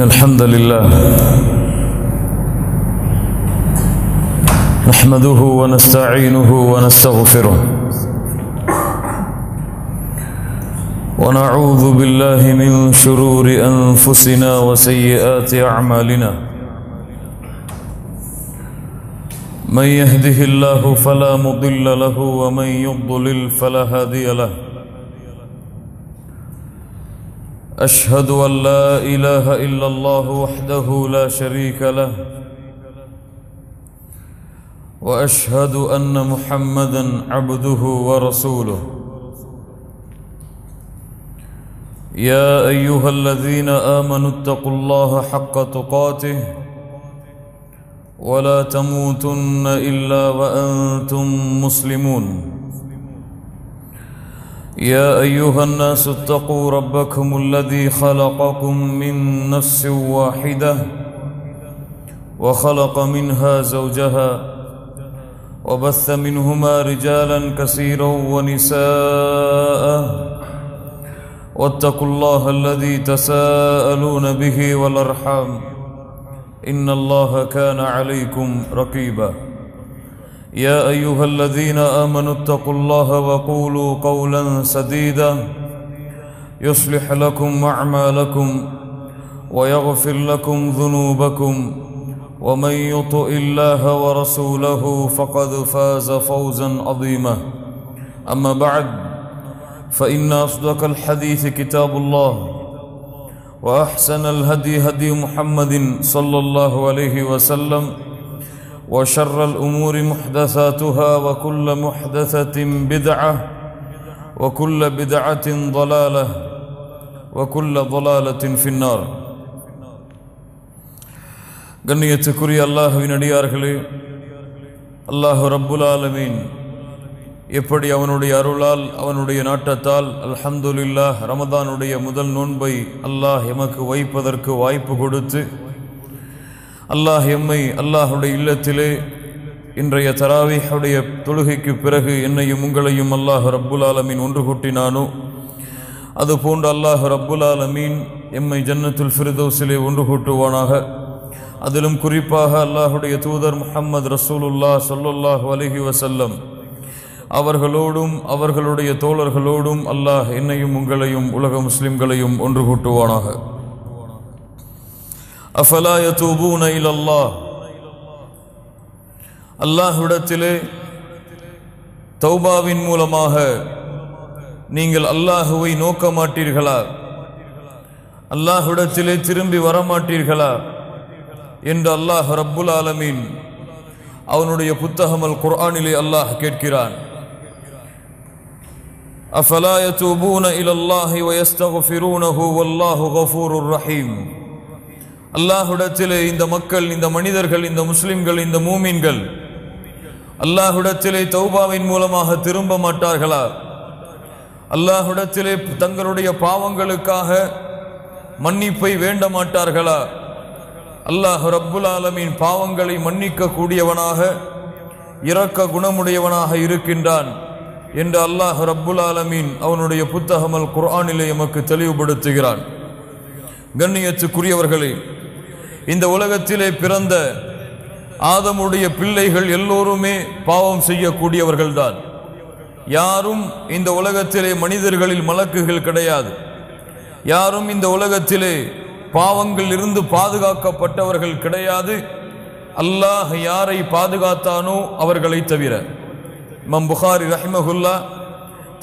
الحمد لله نحمده ونستعينه ونستغفره ونعوذ بالله من شرور أنفسنا وسيئات أعمالنا من يهده الله فلا مضل له ومن يضلل فلا هادي له أشهد أن لا إله إلا الله وحده لا شريك له وأشهد أن محمدًا عبده ورسوله يا أيها الذين آمنوا اتقوا الله حق تقاته ولا تموتن إلا وأنتم مسلمون يا أيها الناس اتقوا ربكم الذي خلقكم من نفس واحدة وخلق منها زوجها وبث منهما رجالا كثيرا ونساء واتقوا الله الذي تساءلون به والأرحام إن الله كان عليكم رقيبا يا أيها الذين آمنوا اتقوا الله وقولوا قولا سديدا يصلح لكم أعمالكم ويغفر لكم ذنوبكم ومن يطع الله ورسوله فقد فاز فوزا عظيما أما بعد فإن أصدق الحديث كتاب الله وأحسن الهدي هدي محمد صلى الله عليه وسلم وشر الأمور محدثاتها وكل محدثة بدعة وكل بدعة ضلالة وكل ضلالة في النار கண்ணியத்துக்குரிய அல்லாஹ்வின் அடியார்களே, அல்லாஹ் ரப்புல் ஆலமீன் எப்படி அவனுடைய அருளால் அவனுடைய நாட்டத்தால் அல்ஹம்துலில்லாஹ் ரமதானுடைய முதல் நோன்பை அல்லாஹ் எமக்கு வைப்பதற்கு வாய்ப்பு கொடுத்து அல்லாஹ் எம்மை அல்லாஹுடைய இல்லத்திலே இன்றைய தராவீஹுடைய தொழுகைக்கு பிறகு என்னையும் உங்களையும் அல்லாஹ் ரப்புல் ஆலமீன் ஒன்று கூட்டினானோ அதுபோன்று அல்லாஹ் ரப்புல் ஆலமீன் எம்மை ஜன்னத்துல் ஃபிர்தௌஸிலே ஒன்று கூட்டுவானாக. அதிலும் குறிப்பாக அல்லாஹுடைய தூதர் முஹம்மது ரசூலுல்லாஹ் ஸல்லல்லாஹு அலைஹி வஸல்லம் அவர்களோடும் அவர்களுடைய தோழர்களோடும் அல்லாஹ் என்னையும் உங்களையும் உலக முஸ்லிம்களையும் ஒன்று கூட்டுவானாக. அஃபலா யதூபூன இலல்லாஹ், அல்லாஹ்விடத்திலே தௌபாவின் மூலமாக நீங்கள் அல்லாஹுவை நோக்க மாட்டீர்களா, அல்லாஹ்விடத்திலே திரும்பி வரமாட்டீர்களா என்று அல்லாஹ் ரப்புல் ஆலமீன் அவனுடைய புத்தகம் அல் குர்ஆனிலே அல்லாஹ் கேட்கிறான். அஃபலா யதூபூன இலல்லாஹி வயஸ்தக்ஃபிரூனஹு வல்லாஹு கஃபூருர் ரஹீம். அல்லாஹ்விடத்திலே இந்த மக்கள், இந்த மனிதர்கள், இந்த முஸ்லிம்கள், இந்த மூமின்கள் அல்லாஹ்விடத்திலே தௌபாவின் மூலமாக திரும்ப மாட்டார்களா, அல்லாஹ்விடத்திலே தங்களுடைய பாவங்களுக்காக மன்னிப்பை வேண்ட மாட்டார்களா? அல்லாஹ் ரப்புல் ஆலமீன் பாவங்களை மன்னிக்க கூடியவனாக இரக்க குணமுடையவனாக இருக்கின்றான் என்று அல்லாஹ் ரப்புல் ஆலமீன் அவனுடைய புத்தகம் அல் குர்ஆனிலே எமக்கு தெளிவுபடுத்துகிறான். கண்ணியத்துக்குரியவர்களே, இந்த உலகத்திலே பிறந்த ஆதமுடைய பிள்ளைகள் எல்லோருமே பாவம் செய்யக்கூடியவர்கள்தான். யாரும் இந்த உலகத்திலே மனிதர்களில் மலக்குகள் கிடையாது. யாரும் இந்த உலகத்திலே பாவங்கள் இருந்து பாதுகாக்கப்பட்டவர்கள் கிடையாது. அல்லாஹ் யாரை பாதுகாத்தானோ அவர்களை தவிர. இமாம் புகாரி ரஹிமஹுல்லா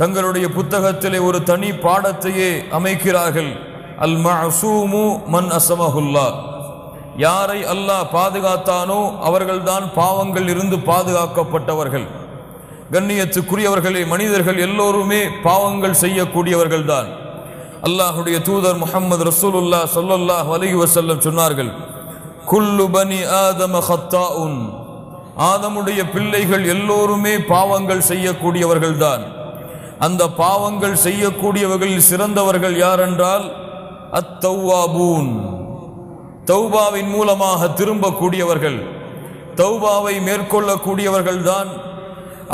தங்களுடைய புத்தகத்திலே ஒரு தனி பாடத்தையே அமைக்கிறார்கள். அல் மஅசூமு மன் அஸமஹுல்லா, யாரை அல்லாஹ் பாதுகாத்தானோ அவர்கள்தான் பாவங்கள் இருந்து பாதுகாக்கப்பட்டவர்கள். கண்ணியத்துக்குரியவர்களே, மனிதர்கள் எல்லோருமே பாவங்கள் செய்யக்கூடியவர்கள்தான். அல்லாஹுடைய தூதர் முஹம்மது ரசூலுல்லாஹ் ஸல்லல்லாஹு அலைஹி வஸல்லம் சொன்னார்கள், குல்லு பனி ஆதம ஹத்தாஉன், ஆதமுடைய பிள்ளைகள் எல்லோருமே பாவங்கள் செய்யக்கூடியவர்கள்தான். அந்த பாவங்கள் செய்யக்கூடியவர்களில் சிறந்தவர்கள் யார் என்றால் அத்தௌவாபூன், தௌபாவின் மூலமாக திரும்பக்கூடியவர்கள், தௌபாவை மேற்கொள்ளக்கூடியவர்கள்தான்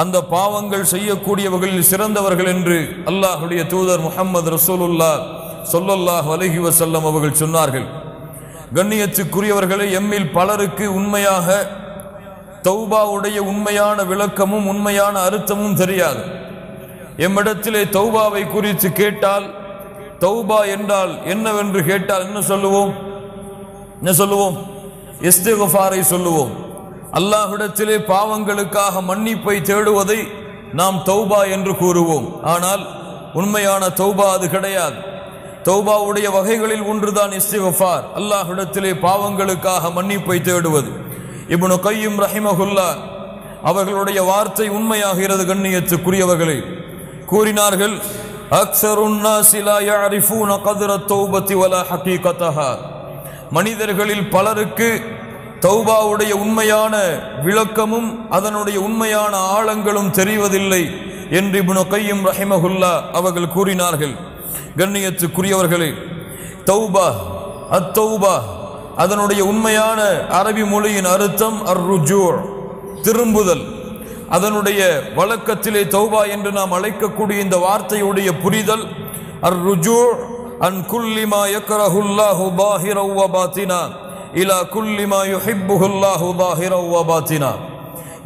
அந்த பாவங்கள் செய்யக்கூடியவர்களில் சிறந்தவர்கள் என்று அல்லாஹ்வுடைய தூதர் முஹம்மது ரசூலுல்லாஹ் ஸல்லல்லாஹு அலைஹி வஸல்லம் அவர்கள் சொன்னார்கள். கண்ணியத்துக்குரியவர்களே, எம்மில் பலருக்கு உண்மையாக தௌபாவுடைய உண்மையான விளக்கமும் உண்மையான அர்த்தமும் தெரியாது. எம்மிடத்திலே தௌபாவை குறித்து கேட்டால், தௌபா என்றால் என்னவென்று கேட்டால் என்ன சொல்லுவோம்? இஸ்திக்ஃபாரை சொல்லுவோம். அல்லாஹ்விடத்திலே பாவங்களுக்காக மன்னிப்பை தேடுவதை நாம் தௌபா என்று கூறுவோம். ஆனால் உண்மையான தௌபா அது கிடையாது. தௌபாவுடைய வகைகளில் ஒன்றுதான் இஸ்திக்ஃபார், அல்லாஹ்விடத்திலே பாவங்களுக்காக மன்னிப்பை தேடுவது. இப்னு கய்யிம் ரஹிமஹுல்லா அவர்களுடைய வார்த்தை உண்மையாகிறது. கண்ணியத்துக்குரியவர்களே, கூறினார்கள், அக்ஸருன் நாஸி லா யஅரிஃபூன கத்ர தௌபத்தி வலா ஹகீகதஹா. மனிதர்களில் பலருக்கு தௌபாவுடைய உண்மையான விளக்கமும் அதனுடைய உண்மையான ஆழங்களும் தெரிவதில்லை என்று இப்னு கய்யிம் ரஹிமஹுல்லா அவர்கள் கூறினார்கள். கண்ணியத்துக்குரியவர்களே, தௌபா, அத்தௌபா, அதனுடைய உண்மையான அரபி மொழியின் அர்த்தம் அர்ருஜூ, திரும்புதல். அதனுடைய வழக்கத்திலே தௌபா என்று நாம் அழைக்கக்கூடிய இந்த வார்த்தையுடைய புரிதல் அர்ருஜூ அன் குல்லி மா யக்ரஹுல்லாஹு பாஹிரன் வ பாத்தினா இலா குல்லி மா யுஹிப்புல்லாஹு பாஹிரன் வ பாத்தினா.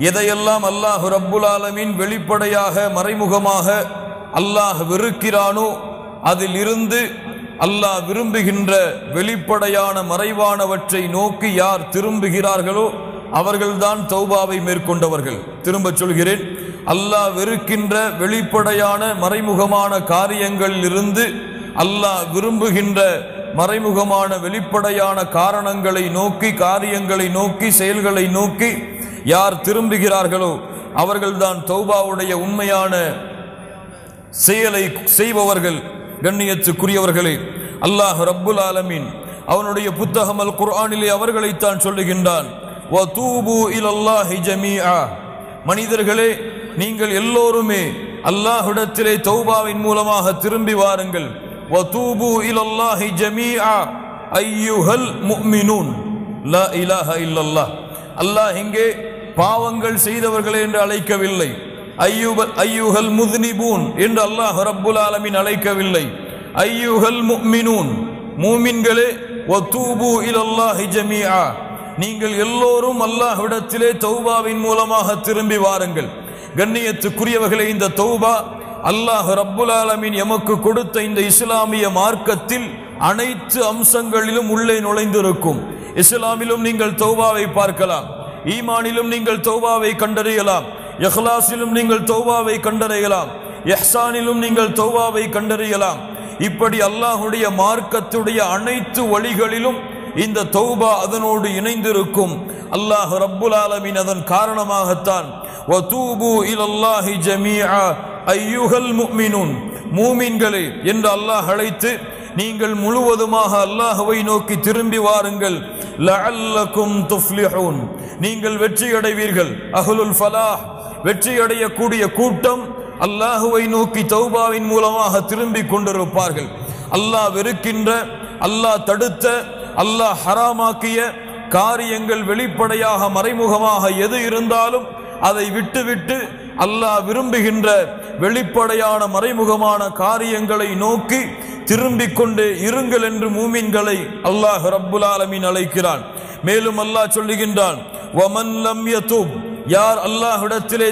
எதையெல்லாம் அல்லாஹ் ரப்புல் ஆலமீன் வெளிப்படையாக மறைமுகமாக அல்லாஹ் வெறுக்கிறானோ அதில் இருந்து அல்லாஹ் விரும்புகின்ற வெளிப்படையான மறைவானவற்றை நோக்கி யார் திரும்புகிறார்களோ அவர்கள்தான் தௌபாவை மேற்கொண்டவர்கள். திரும்ப சொல்கிறேன், அல்லாஹ் வெறுக்கின்ற வெளிப்படையான மறைமுகமான காரியங்களில் இருந்து அல்லாஹ் விரும்புகின்ற மறைமுகமான வெளிப்படையான காரணங்களை நோக்கி, காரியங்களை நோக்கி, செயல்களை நோக்கி யார் திரும்புகிறார்களோ அவர்கள்தான் தௌபாவுடைய உண்மையான செயலை செய்பவர்கள். கண்ணியத்துக்குரியவர்களே, அல்லாஹ் ரப்புல் ஆலமீன் அவனுடைய புத்தகம் அல் குர்ஆனிலே அவர்களைத்தான் சொல்லுகின்றான், வதூபு இலல்லாஹி ஜமீஆ. மனிதர்களே, நீங்கள் எல்லோருமே அல்லாஹ்விடத்திலே தௌபாவின் மூலமாக திரும்பி வாருங்கள். வதூபு இலல்லாஹி ஜமீஆ அய்யுஹல் முஃமினூன் லா இலாஹ இல்லல்லாஹ். அல்லாஹ் இங்கே பாவங்கள் செய்தவர்களே என்று அழைக்கவில்லை, ஐயுஹல் முத்னிபூன் என்று அல்லாஹ் ரப்புல் ஆலமீன் அழைக்கவில்லை. ஐயுஹல் முஃமினூன், மூமின்களே, வதூபு இலல்லாஹி ஜமீஆ, நீங்கள் எல்லோரும் அல்லாஹ்விடத்திலே தௌபாவின் மூலமாக திரும்பி வாருங்கள். கண்ணியத்துக்குரியவர்களே, இந்த தௌபா அல்லாஹ் ரப்புல் ஆலமீன் எமக்கு கொடுத்த இந்த இஸ்லாமிய மார்க்கத்தில் அனைத்து அம்சங்களிலும் உள்ளே நுழைந்திருக்கும். இஸ்லாமிலும் நீங்கள் தௌபாவை பார்க்கலாம், ஈமானிலும் நீங்கள் தௌபாவை கண்டறியலாம், இஹ்லாஸிலும் நீங்கள் தௌபாவை கண்டறியலாம், இஹ்சானிலும் நீங்கள் தௌபாவை கண்டறியலாம். இப்படி அல்லாஹ்வுடைய மார்க்கத்துடைய அனைத்து வழிகளிலும் இந்த தௌபா அதனோடு இணைந்திருக்கும். அல்லாஹ் ரப்புல் ஆலமீன் அதன் காரணமாகத்தான் வதூபு இலல்லாஹி ஜமீஆ அய்யுஹல் முஃமினூன், மூமின்களே என்று அல்லாஹ் அழைத்து நீங்கள் முழுவதுமாக அல்லாஹ்வை நோக்கி திரும்பி வாருங்கள். லஅல்லகும் துஃப்லிஹூன், நீங்கள் வெற்றி அடைவீர்கள். அஹ்லுல் ஃபலாஹ், வெற்றி அடையக்கூடிய கூட்டம் அல்லாஹ்வை நோக்கி தௌபாவின் மூலமாக திரும்பி கொண்டிருப்பார்கள். அல்லாஹ் வெறுக்கின்ற, அல்லாஹ் தடுத்த, அல்லாஹ் ஹராமாக்கிய காரியங்கள் வெளிப்படையாக மறைமுகமாக எது இருந்தாலும் அதை விட்டுவிட்டு அல்லாஹ் விரும்புகின்ற வெளிப்படையான மறைமுகமான காரியங்களை நோக்கி திரும்பிக் கொண்டே இருங்கள் என்று மூமின்களை அல்லாஹ் ரப்புல் ஆலமீன் அழைக்கிறான். மேலும் அல்லாஹ் சொல்லுகின்றான், வமன் லம் யதூப், யார் அல்லாஹ்விடத்திலே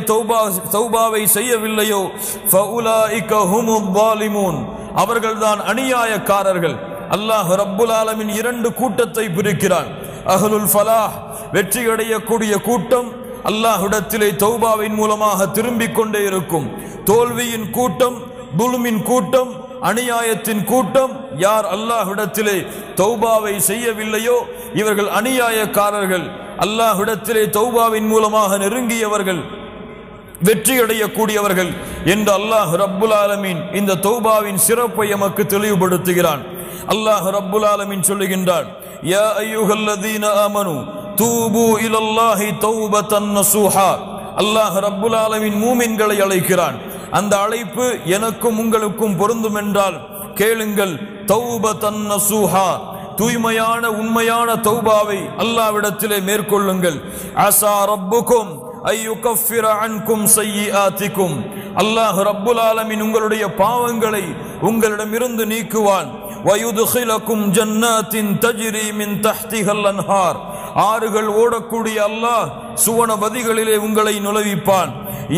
தௌபாவை செய்யவில்லையோ ஃபஉலாயிக ஹுமுல் ஸாலிமூன், அவர்கள்தான் அநியாயக்காரர்கள். அல்லாஹ் ரப்புல் ஆலமீன் இரண்டு கூட்டத்தை பிரிக்கிறான். அஹ்லுல் ஃபலாஹ், வெற்றி அடையக்கூடிய கூட்டம் அல்லாஹ்விடத்திலே தௌபாவின் மூலமாக திரும்பிக் கொண்டே இருக்கும். தோல்வியின் கூட்டம், துல்மின் கூட்டம், அநியாயத்தின் கூட்டம், யார் அல்லாஹ்விடத்திலே தௌபாவை செய்யவில்லையோ இவர்கள் அநியாயக்காரர்கள். அல்லாஹ்விடத்திலே தௌபாவின் மூலமாக நெருங்கியவர்கள் வெற்றி அடையக்கூடியவர்கள் என்று அல்லாஹ் ரப்புல் ஆலமீன் இந்த தௌபாவின் சிறப்பை எமக்கு தெளிவுபடுத்துகிறான். அல்லாஹ் ரப்புல் ஆலமீன் சொல்லுகின்றான், யா அய்யுஹல்லதீன ஆமனு தூபு இலல்லாஹி தௌபத்தன் நஸூஹா. அல்லாஹ் ரப்புல் ஆலமீன் மூமின்களை அழைக்கிறான். அந்த அழைப்பு எனக்கும் உங்களுக்கும் பொருந்தும் என்றால் கேளுங்கள். தௌபத்தன் நஸூஹா, தூய்மையான உண்மையான தௌபாவை அல்லாஹ்விடத்திலே மேற்கொள்ளுங்கள். அஸா ரப்புக்கும் ஐயுகஃபிர அன்கும் ஸய்யிஆத்திக்கும், அல்லாஹ் ரப்புல் ஆலமீன் உங்களுடைய பாவங்களை உங்களிடமிருந்து நீக்குவான். وَيُدْخِلَكُمْ جَنَّاتٍ تَجْرِي مِنْ تَحْتِهَا الْأَنْهَارُ ஆறுகள் ஓடக்கூடிய அல்லாஹ் சுவனபதிகளிலே உங்களை நுழைவிப்பான்.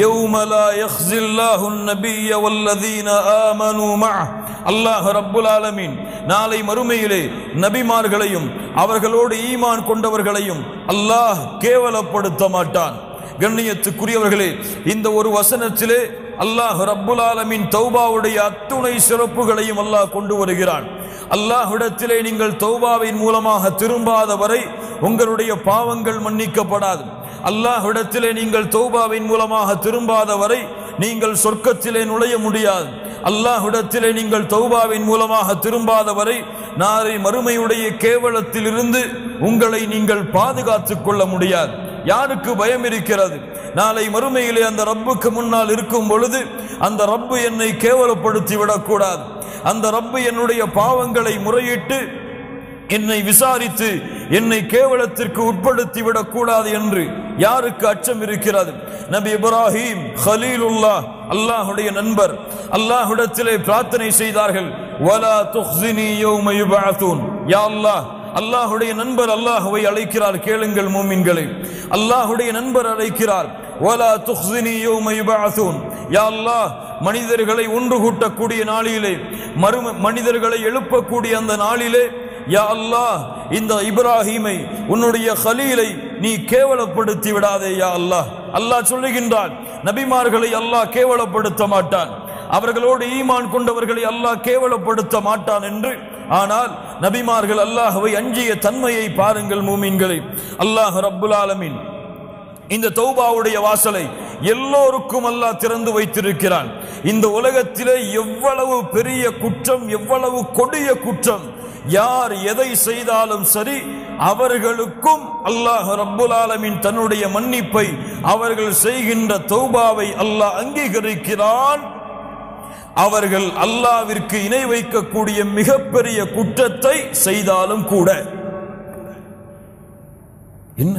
يَوْمَ لَا يَخْزِي اللَّهُ النَّبِيَّ وَالَّذِينَ آمَنُوا مَعَهُ அல்லாஹ் ரப்புல் ஆலமீன் நாளை மறுமையிலே நபிமார்களையும் அவர்களோடு ஈமான் கொண்டவர்களையும் அல்லாஹ் கேவலப்படுத்த மாட்டான். கண்ணியத்துக்குரியவர்களே, இந்த ஒரு வசனத்திலே அல்லாஹ் ரப்புல் ஆலமீன் தௌபாவுடைய அத்துணை சிறப்புகளையும் அல்லாஹ் கொண்டு வருகிறான். அல்லாஹ்விடத்திலே நீங்கள் தௌபாவின் மூலமாக திரும்பாத வரை உங்களுடைய பாவங்கள் மன்னிக்கப்படாது. அல்லாஹ்விடத்திலே நீங்கள் தௌபாவின் மூலமாக திரும்பாத வரை நீங்கள் சொர்க்கத்திலே நுழைய முடியாது. அல்லாஹ்விடத்திலே நீங்கள் தௌபாவின் மூலமாக திரும்பாத வரை நாளை மறுமையுடைய கேவலத்திலிருந்து உங்களை நீங்கள் பாதுகாத்துக் கொள்ள முடியாது. யாருக்கு பயம் இருக்கிறது? நாளை மறுமையிலே அந்த ரப்புக்கு முன்னால் இருக்கும் பொழுது அந்த ரப்பு என்னை கேவலப்படுத்தி விடக்கூடாது, அந்த ரப்பு என்னுடைய பாவங்களை முறையிட்டு என்னை விசாரித்து என்னை கேவலத்திற்கு உட்படுத்தி விடக்கூடாது என்று யாருக்கு அச்சம் இருக்கிறது? நபி இப்ராஹிம் கலீலுல்லாஹ், அல்லாஹுடைய நண்பர், அல்லாஹ்விடத்திலே பிரார்த்தனை செய்தார்கள். வலா துக்ஸினி யௌம யுபஅஸூன். யா அல்லாஹ், அல்லாஹுடைய நண்பர் அல்லாஹ்வை அழைக்கிறார். கேளுங்கள் மூமின்களே, அல்லாஹுடைய நண்பர் அழைக்கிறார். வலா துக்ஸினி யௌம யுபஅஸூன். யா அல்லாஹ், மனிதர்களை ஒன்று கூட்டக்கூடிய நாளிலே, மனிதர்களை எழுப்பக்கூடிய அந்த நாளிலே, யா அல்லாஹ், இந்த இப்ராஹீமை உன்னுடைய கலீலை நீ கேவலப்படுத்தி விடாதே யா அல்லாஹ். அல்லாஹ் சொல்லுகின்றான், நபிமார்களை அல்லாஹ் கேவலப்படுத்த மாட்டான், அவர்களோடு ஈமான் கொண்டவர்களை அல்லாஹ் கேவலப்படுத்த மாட்டான் என்று. ஆனால் நபிமார்கள் அல்லாஹ்வை அஞ்சிய தன்மையை பாருங்கள் மூமின்களே. அல்லாஹ் ரப்புல் ஆலமீன் இந்த தௌபாவுடைய வாசலை எல்லோருக்கும் அல்லாஹ் திறந்து வைத்திருக்கிறான். இந்த உலகத்திலே எவ்வளவு பெரிய குற்றம், எவ்வளவு கொடிய குற்றம், யார் எதை செய்தாலும் சரி, அவர்களுக்கும் அல்லாஹ் ரப்புல் ஆலமீன் தன்னுடைய மன்னிப்பை, அவர்கள் செய்கின்ற தௌபாவை அல்லாஹ் அங்கீகரிக்கிறான். அவர்கள் அல்லாஹ்விற்கு இணை வைக்கக்கூடிய மிகப்பெரிய குற்றத்தை செய்தாலும் கூட. என்ன?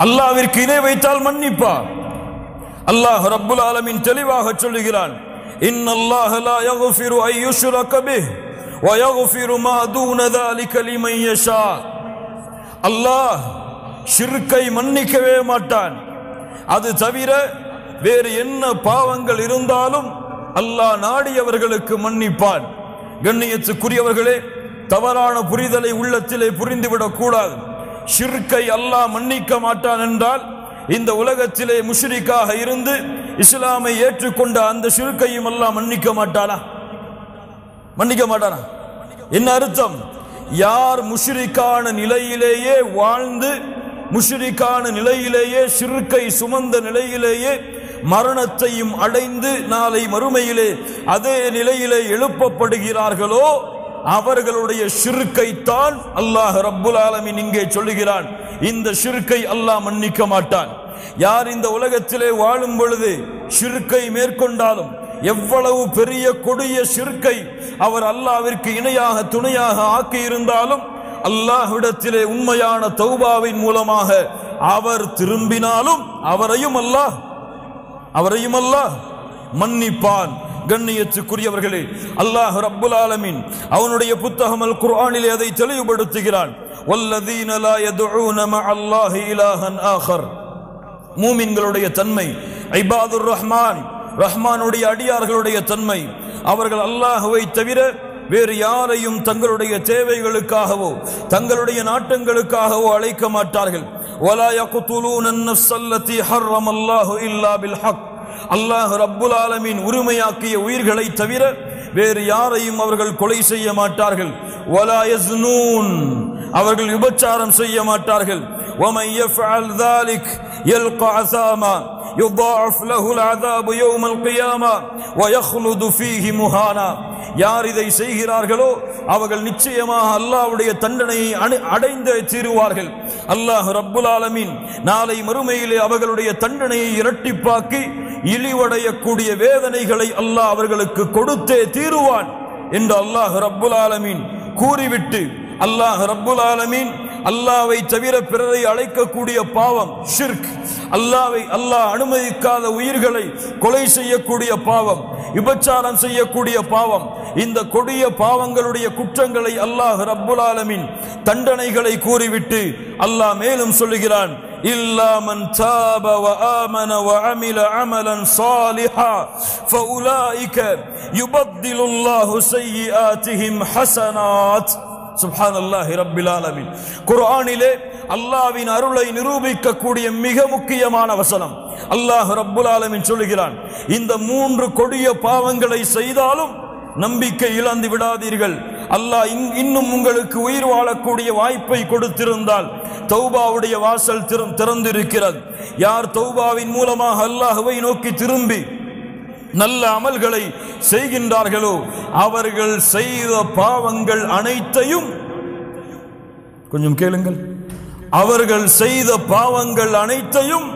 அல்லாஹ்விற்கு இணை வைத்தால் மன்னிப்பார். அல்லாஹ் ரப்புல் ஆலமீன் தெளிவாக சொல்லுகிறான், இன்னல்லாஹ லா யக்ஃபிரு அன் யுஷ்ரக பிஹி வ யக்ஃபிரு மா தூன ذلك லிமன் யஷா. அல்லாஹ் ஷிர்க்கை மன்னிக்கவே மாட்டான். அது தவிர வேறு என்ன பாவங்கள் இருந்தாலும் அல்லாஹ் நாடியவர்களுக்கு மன்னிப்பான். கண்ணியத்துக்குரியவர்களே, தவறான புரிதலை உள்ளத்திலே புரிந்துவிடக் கூடாது. ஷிர்க்கை அல்லாஹ் மன்னிக்க மாட்டான் என்றால் இந்த உலகத்திலே முஷ்ரிக்காக இருந்து இஸ்லாமை ஏற்றுக்கொண்ட அந்த ஷிர்க்கையும் அல்லாஹ் மன்னிக்க மாட்டானா? மன்னிக்க மாட்டானா? என்ன அர்த்தம்? யார் முஷ்ரிக்கான நிலையிலேயே வாழ்ந்து, முஷ்ரிக்கான நிலையிலேயே, ஷிர்க்கை சுமந்த நிலையிலேயே மரணத்தையும் அடைந்து நாளை மறுமையிலே அதே நிலையிலே எழுப்பப்படுகிறார்களோ அவர்களுடைய ஷிர்க்கை தான் அல்லாஹ் ரப்புல் ஆலமீன் இங்கே சொல்லுகிறான், இந்த ஷிர்க்கை அல்லாஹ் மன்னிக்க மாட்டான். யார் இந்த உலகத்திலே வாழும் பொழுது ஷிர்க்கை மேற்கொண்டாலும், எவ்வளவு பெரிய கொடிய ஷிர்க்கை அவர் அல்லாஹ்விற்கு இணையாக துணையாக ஆக்கி இருந்தாலும், அல்லாஹ்விடத்திலே உண்மையான தௌபாவின் மூலமாக அவர் திரும்பினாலும் அவரையும் அல்லாஹ் மன்னிப்பான். கண்ணியத்துக்குரியவர்களே, அல்லாஹ் ரப்புல் ஆலமீன் அவனுடைய புத்தகம் அல் குர்ஆனிலே அதை தெளிவுபடுத்துகிறான். வல்லதீன லா யதுஊன மஅல்லாஹி இலாஹன் ஆகர். மூமின்களுடைய தன்மை, இபாதுர் ரஹ்மான், ரஹ்மானுடைய அடியார்களுடைய தன்மை, அவர்கள் அல்லாஹ்வை தவிர வேறு யாரையும் தங்களுடைய தேவைகளுக்காகவோ தங்களுடைய நாட்டங்களுக்காகவோ அழைக்க மாட்டார்கள். வலா யக்துலூன அன்-நஃப்ஸ அல்லதி ஹர்ரமல்லாஹு இல்லா பில் ஹக். அல்லாஹ் ரப்புல் ஆலமீன் உரிமையாக்கிய உயிர்களை தவிர வேறு யாரையும் அவர்கள் கொலை செய்ய மாட்டார்கள். வலா யஸ்னூன், அவர்கள் விபச்சாரம் செய்ய மாட்டார்கள். வமன் யஃஅல் ذلك யல்கா அஸாமா யுضاعف له العذاب يوم القيامة ويخلد فيه مهانا. யார் இதை செய்கிறார்களோ அவர்கள் நிச்சயமாக அல்லாஹ்வுடைய தண்டனையை அடைந்தே தீருவார்கள். அல்லாஹ் ரப்புல் ஆலமீன் நாளை மறுமையிலே அவர்களுடைய தண்டனையை இரட்டிப்பாக்கி இழிவடையக்கூடிய வேதனைகளை அல்லாஹ் அவர்களுக்கு கொடுத்தே தீருவான் என்று அல்லாஹ் ரப்புல் ஆலமீன் கூறிவிட்டு அல்லாஹ் ரப்புல் ஆலமீன் அல்லாஹ்வை தவிர பிறரை அழைக்கக்கூடிய பாவம் ஷிர்க், அல்லாஹ் அனுமதிக்காத உயிர்களை கொலை செய்யக்கூடிய பாவம், விபச்சாரம் செய்யக்கூடிய பாவம், இந்த கொடிய பாவங்களுடைய குற்றங்களை அல்லாஹ் ரப்புல் ஆலமீன் தண்டனைகளை கூறிவிட்டு அல்லாஹ் மேலும் சொல்லுகிறான், இல்லா மன் தாப வ ஆமன வ அமில அமலன் சாலிஹா ஃபஉலாயிக யுபத்திலுல்லாஹு ஸய்யிஆத்திஹிம் ஹஸனாத். சுப்ஹானல்லாஹி ரப்பில் ஆலமீன். குர்ஆனிலே அல்லாஹ்வின் அருளை நிரூபிக்கக்கூடிய மிக முக்கியமான வசனம். அல்லாஹ் ரப்புல் ஆலமீன் சொல்லுகிறான், இந்த 3 கொடிய பாவங்களை செய்தாலும் நம்பிக்கை இழந்து விடாதீர்கள். அல்லாஹ் இன்னும் உங்களுக்கு உயிர் வாழக்கூடிய வாய்ப்பை கொடுத்திருந்தால் தௌபாவுடைய வாசல் திறந்திருக்கிறது. யார் தௌபாவின் மூலமாக அல்லாஹ்வை நோக்கி திரும்பி நல்ல அமல்களை செய்கின்றார்களோ அவர்கள் செய்த பாவங்கள் அனைத்தையும், கொஞ்சம் கேளுங்கள், அவர்கள் செய்த பாவங்கள் அனைத்தையும்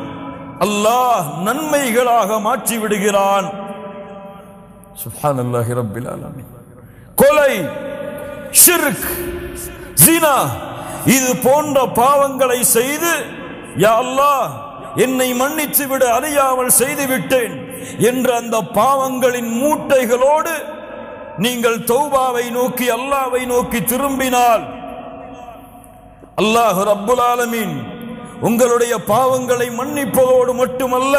அல்லாஹ் நன்மைகளாக மாற்றி விடுகிறான். சுப்ஹானல்லாஹி ரப்பில் ஆலமீன். கொலை, ஷிர்க், ஜினா இது போன்ற பாவங்களை செய்து, யா அல்லாஹ் என்னை மன்னித்து விட, அறியாமல் செய்து விட்டேன் என்ற அந்த பாவங்களின் மூட்டைகளோடு நீங்கள் தௌபாவை நோக்கி அல்லாஹ்வை நோக்கி திரும்பினால் அல்லாஹ் ரப்புல் ஆலமீன் உங்களுடைய பாவங்களை மன்னிப்பதோடு மட்டுமல்ல,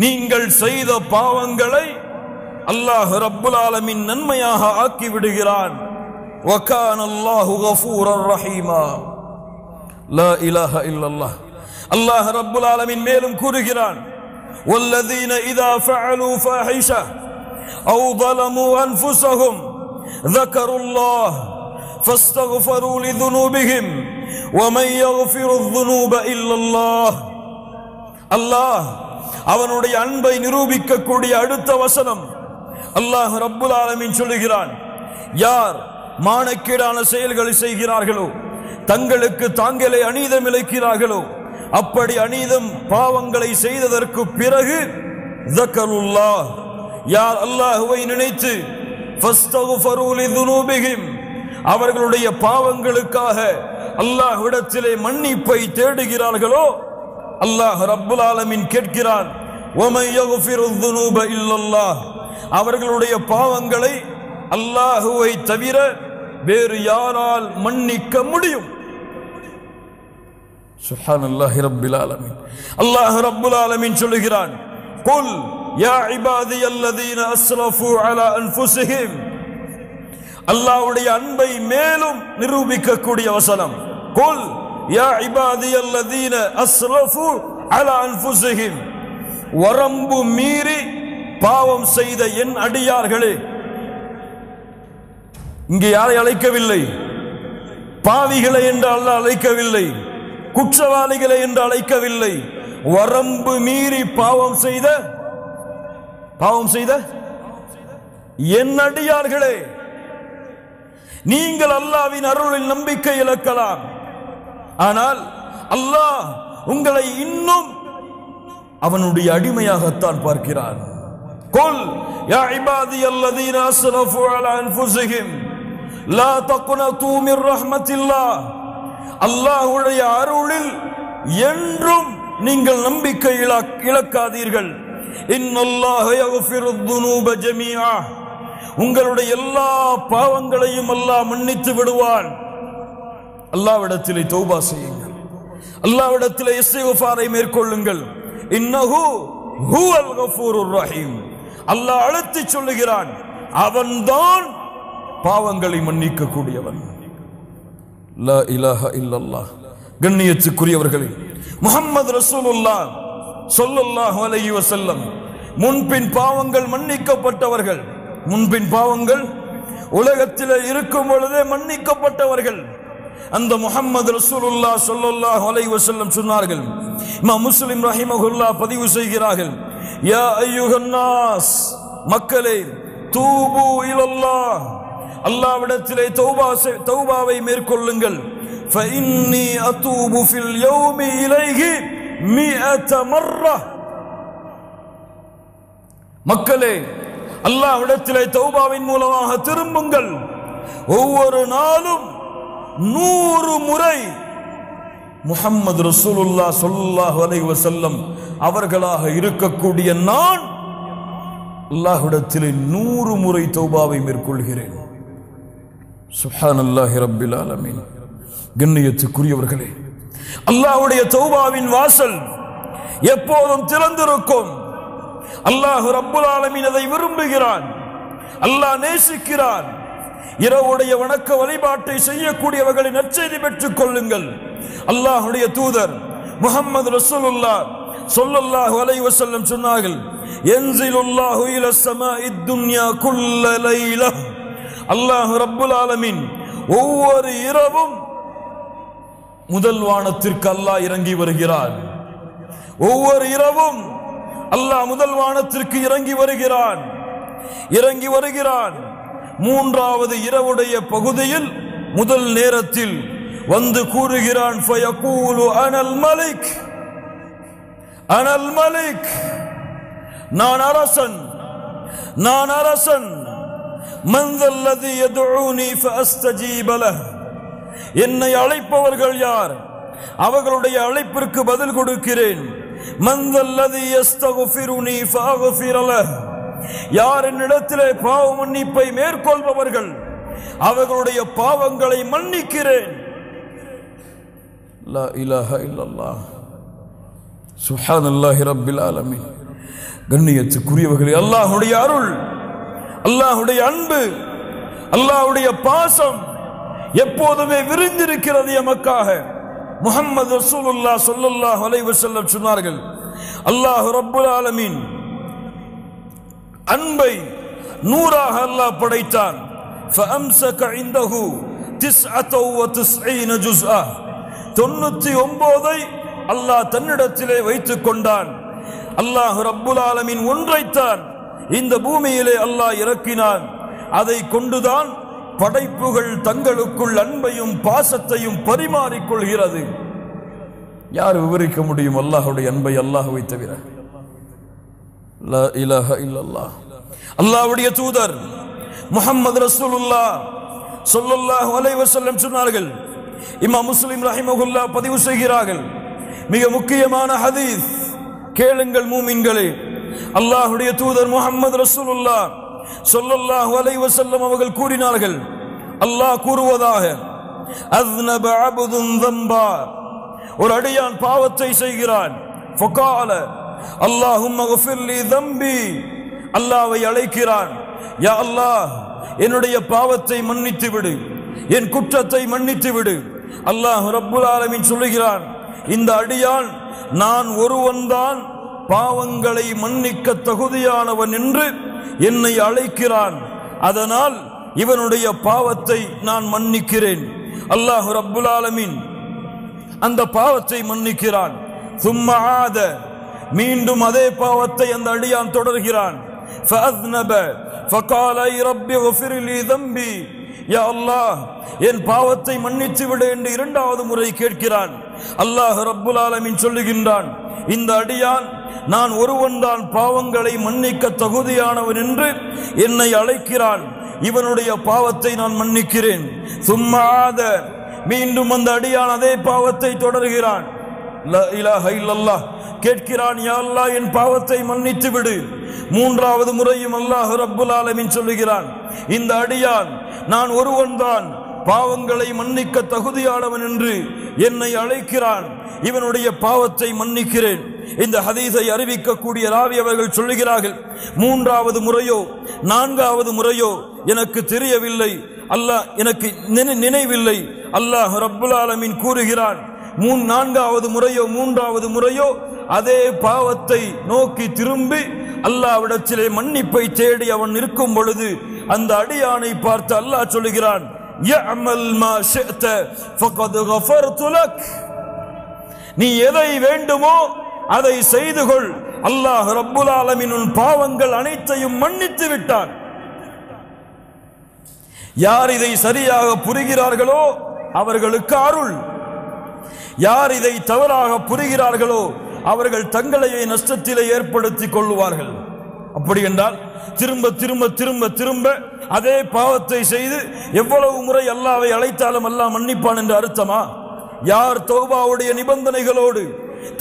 நீங்கள் செய்த பாவங்களை அல்லாஹ் ரப்புல் ஆலமீன் நன்மையாக ஆக்கி விடுகிறான். வகான அல்லாஹு கஃபூரர் ரஹீமா. லா இலாஹ இல்லல்லாஹ். அல்லாஹ் ரப்புல் ஆலமீன் மேலும் கூறுகிறான், வல்லதீன இதா ஃபஅலூ ஃபாஹிஷா அவ் ظلموا أنفسهم ذكروا الله فاستغفروا لذنوبهم ومن يغفر الذنوب إلا الله. அல்லாஹ் அவனுடைய அன்பை நிரூபிக்கக்கூடிய அடுத்த வசனம். அல்லாஹ் ரப்புல் ஆலமீன் சொல்லுகிறான், யார் மானக்கேடான செயல்களை செய்கிறார்களோ, தங்களுக்கு தாங்களே அநீதம் இழைக்கிறார்களோ, அப்படி அநீதம் பாவங்களை செய்ததற்கு பிறகு ذكروا யார் அல்லாஹ்வை நினைத்து ஃபஸ்தக்ஃபரு லிதுனூபிஹிம் அவர்களுடைய பாவங்களுக்காக அல்லாஹ்விடத்திலே மன்னிப்பை தேடுகிறார்களோ, அல்லாஹ் ரப்புல் ஆலமீன் கேட்கிறான், வமன் யக்ஃபிரு ذுனூப இல்லல்லாஹ் அவர்களுடைய பாவங்களை அல்லாஹ்வை தவிர வேறு யாரால் மன்னிக்க முடியும்? சுப்ஹானல்லாஹி ரப்பில் ஆலமீன். அல்லாஹ் ரப்புல் ஆலமீன் சொல்லுகிறான், குல் யா இபாதியல்லதீன அஸ்ரஃபு அலா அன்ஃபுஸிஹிம். அல்லாஹ்வுடைய அன்பை மேலும் நிரூபிக்கக்கூடிய வசனம். குல் யா இபாதியல்லதீன அஸ்ரஃபு அலா அன்ஃபுஸிஹிம். வரம்பு மீறி பாவம் செய்த என் அடியார்களே. இங்கே யாரை அழைக்கவில்லை, பாவிகளை என்று அல்லாஹ் அழைக்கவில்லை, குற்றவாளிகளை என்று அழைக்கவில்லை. வரம்பு மீறி பாவம் செய்த என் அடியார்களே, நீங்கள் அல்லாஹ்வின் அருளில் நம்பிக்கை இழக்கலாம், ஆனால் அல்லாஹ் உங்களை இன்னும் அவனுடைய அடிமையாகத்தான் பார்க்கிறான். குல் யா இபாதியல்லதீன அஸ்ரஃபு அலா அன்ஃபுஸிஹிம் லா தக்னது மிர் ரஹ்மத்தில்லாஹ். அல்லாஹ்வுடைய அருளில் என்றும் நீங்கள் நம்பிக்கை இழக்காதீர்கள். இன்னல்லாஹ யக்ஃபிரு ذுனூப ஜமீஆ. உங்களுடைய எல்லா பாவங்களையும் அல்லாஹ் மன்னித்து விடுவான். அல்லாஹ்விடத்திலே தௌபா செய்யுங்கள், அல்லாஹ்விடத்திலே இஸ்திக்ஃபாரை மேற்கொள்ளுங்கள். இன்னஹு ஹுவல் கஃபூருர் ரஹீம். அல்லாஹ் அழைத்து சொல்லுகிறான், அவன்தான் பாவங்களை மன்னிக்க கூடியவன். லா இலாஹ இல்லல்லாஹ். கண்ணியத்துக்குரியவர்களே, முஹம்மது ரசூலுல்லாஹ் ஸல்லல்லாஹு அலைஹி வஸல்லம் முன்பின் பாவங்கள் மன்னிக்கப்பட்டவர்கள். முன்பின் பாவங்கள் உலகத்தில் இருக்கும் பொழுதே மன்னிக்கப்பட்டவர்கள். அந்த முஹம்மது ரசூலுல்லாஹ் ஸல்லல்லாஹு அலைஹி வஸல்லம் சொன்னார்கள், இமாம் முஸ்லிம் ரஹிமஹுல்லாஹ் பதிவு செய்கிறார்கள், யா அய்யுஹன் நாஸ், மக்களே, தூபு இலல்லாஹ், அல்லாஹ்விடத்திலே தௌபாவை மேற்கொள்ளுங்கள். ஃபஇன்னி அதூபு ஃபில் யௌமி இலைஹி 100 மர்ரா. மக்களே, அல்லாஹ்விடத்திலே தௌபாவின் மூலமாக திரும்புங்கள். ஒவ்வொரு நாளும் 100 முறை முஹம்மது ரசூலுல்லாஹ் ஸல்லல்லாஹு அலைஹி வஸல்லம் அவர்களாக இருக்கக்கூடிய நான் அல்லாஹ்விடத்திலே 100 முறை தௌபாவை மேற்கொள்கிறேன். சுப்ஹானல்லாஹி ரப்பில் ஆலமீன். கண்ணியத்துக்குரியவர்களே, அல்லாஹ்வுடைய தௌபாவின் வாசல் எப்போதும் திறந்திருக்கும். அல்லாஹ் ரப்புல் ஆலமீன் அதை விரும்புகிறான், அல்லாஹ் நேசிக்கிறான். இரவுடைய வணக்க வழிபாட்டை செய்யக்கூடியவர்களை நற்செய்தி பெற்றுக் கொள்ளுங்கள். அல்லாஹ்வுடைய தூதர் முஹம்மது ரசூலுல்லாஹ் ஸல்லல்லாஹு அலைஹி வஸல்லம் சொன்னார்கள், யன்ஸிலுல்லாஹு இலஸ் ஸமாஇத் துன்யா குல்ல லைலா. அல்லாஹ் ரப்புல் ஆலமீன் ஒவ்வொரு இரவும் முதல் வானத்திற்கு அல்லாஹ் இறங்கி வருகிறான். ஒவ்வொரு இரவும் அல்லாஹ் முதல் வானத்திற்கு இறங்கி வருகிறான். மூன்றாவது இரவுடைய பகுதியில் முதல் நேரத்தில் வந்து கூறுகிறான், ஃபயகூலு அனல் மலிக், அனல் மலிக், நான் அரசன், நான் அரசன். மன் தல்லதி யதுஊனி ஃபஅஸ்தஜீப லஹ், என்னை அழைப்பவர்கள் யார், அவர்களுடைய அழைப்பிற்கு பதில் கொடுக்கிறேன். மன் தல்லதி யஸ்தக்ஃபிருனி ஃபஅக்ஃபிர லஹ், யார் என்னிடத்திலே பாவ மன்னிப்பை மேற்கொள்பவர்கள் அவர்களுடைய பாவங்களை மன்னிக்கிறேன். லா இலாஹா இல்லல்லாஹ். சுப்ஹானல்லாஹி ரப்பில் ஆலமீன். கண்ணியத்துக்குரியவர்களே, அல்லாஹ்வுடைய அருள், அல்லாஹ்வுடைய அன்பு, அல்லாஹ்வுடைய பாசம் எப்போதுமே விரிந்திருக்கிறது எமக்காக. முஹம்மது ரசூலுல்லாஹ் ஸல்லல்லாஹு அலைஹி வஸல்லம் சொன்னார்கள், அல்லாஹ் ரப்புல் ஆலமீன் அன்பை 100ஆக அல்லாஹ் படைத்தான். ஃபஅம்ஸக இன்தஹு 99 ஜுஸ்ஆ, 99ஐ அல்லாஹ் தன்னிடத்திலே வைத்துக் கொண்டான். அல்லாஹ் ரப்புல் ஆலமீன் ஒன்றைத்தான் இந்த பூமியிலே அல்லாஹ் இறக்கினான். அதை கொண்டுதான் படைப்புகள் தங்களுக்குள் அன்பையும் பாசத்தையும் பரிமாறிக்கொள்கிறது. யார் விவரிக்க முடியும் அல்லாஹ்வுடைய அன்பை அல்லாஹ்வை தவிர? லா இலாஹா இல்லல்லாஹ். அல்லாஹ்வுடைய தூதர் முஹம்மது ரசூலுல்லாஹ் ஸல்லல்லாஹு அலைஹி வஸல்லம் சொன்னார்கள், இமாம் முஸ்லிம் ரஹிமஹுல்லாஹ் பதிவு செய்கிறார்கள், மிக முக்கியமான ஹதீஸ், கேளுங்கள் மூமின்களே. அல்லாஹ்வுடைய தூதர் முஹம்மது ரசூலுல்லாஹ் ஸல்லல்லாஹு அலைஹி வஸல்லம் அவர்கள் கூறினார்கள், அல்லாஹ் கூறுவதாக, அஸ்னப அப்துன் ذنبا, ஒரு அடியான் பாவத்தை செய்கிறான். ஃபகால அல்லாஹும்ம ஃபிர் லி ذنبي, அல்லாஹ்வை அழைக்கிறான், யா அல்லாஹ் என்னுடைய பாவத்தை மன்னித்து விடு, என் குற்றத்தை மன்னித்து விடு. அல்லாஹ் ரப்புல் ஆலமீன் சொல்லுகிறான், இந்த அடியான் நான் ஒருவன்தான் பாவங்களை மன்னிக்க தகுதியானவன் என்று என்னை அழைக்கிறான், அதனால் இவனுடைய பாவத்தை நான் மன்னிக்கிறேன். அல்லாஹ் ரப்புல் ஆலமீன் அந்த பாவத்தை மன்னிக்கிறான். சும்ம ஆத, மீண்டும் அதே பாவத்தை அந்த அடியான் தொடர்கிறான். ஃபஅஸ்னப ஃபகால ரப்பி ஃபிர் லி ذنبي, யா அல்லாஹ் என் பாவத்தை மன்னித்து விடு என்று இரண்டாவது முறை கேட்கிறான். அல்லாஹ் ரப்புல் ஆலமீன் சொல்லுகின்றான், இந்த அடியான் நான் ஒருவன்தான் பாவங்களை மன்னிக்க தகுதியானவன் என்று என்னை அழைக்கிறான், இவனுடைய பாவத்தை நான் மன்னிக்கிறேன். சும்மா ஆத, மீண்டும் அந்த அடியான் அதே பாவத்தை தொடர்கிறான். லா இலாஹா இல்லல்லாஹ், கேட்கிறான், யா அல்லாஹ் என் பாவத்தை மன்னித்து விடு. மூன்றாவது முறையும் அல்லாஹ் ரப்புல் ஆலமீன் சொல்லுகிறான், இந்த அடியான் நான் ஒருவன்தான் பாவங்களை மன்னிக்க தகுதியானவன் என்று என்னை அழைக்கிறான், இவனுடைய பாவத்தை மன்னிக்கிறேன். இந்த ஹதீஸை அறிவிக்கக்கூடிய ராவி அவர்கள் சொல்லுகிறார்கள், மூன்றாவது முறையோ நான்காவது முறையோ எனக்கு தெரியவில்லை, அல்லாஹ் எனக்கு நினைவில்லை. அல்லாஹ் ரப்புல் ஆலமீன் கூறுகிறான், நான்காவது முறையோ மூன்றாவது முறையோ அதே பாவத்தை நோக்கி திரும்பி அல்லாஹ்விடத்திலே மன்னிப்பை தேடி அவன் இருக்கும் பொழுது அந்த அடியானை பார்த்து அல்லாஹ் சொல்லுகிறான், யஅமல் மா ஷிஅத ஃபகத் கஃபர்து லக், நீ எதை வேண்டுமோ அதை செய்து கொள், அல்லாஹ் ரப்புல் ஆலமீன் உன் பாவங்கள் அனைத்தையும் மன்னித்து விட்டான். யார் இதை சரியாக புரிகிறார்களோ அவர்களுக்கு அருள், யார் இதை தவறாக புரிகிறார்களோ அவர்கள் தங்களையே நஷ்டத்திலே ஏற்படுத்திக் கொள்வார்கள். அப்படி என்றால் திரும்ப திரும்ப திரும்ப திரும்ப அதே பாவத்தை செய்து எவ்வளவு முறை அல்லாஹ்வை அழைத்தாலும் அல்லாஹ் மன்னிப்பான் என்று அர்த்தமா? யார் தௌபாவுடைய நிபந்தனைகளோடு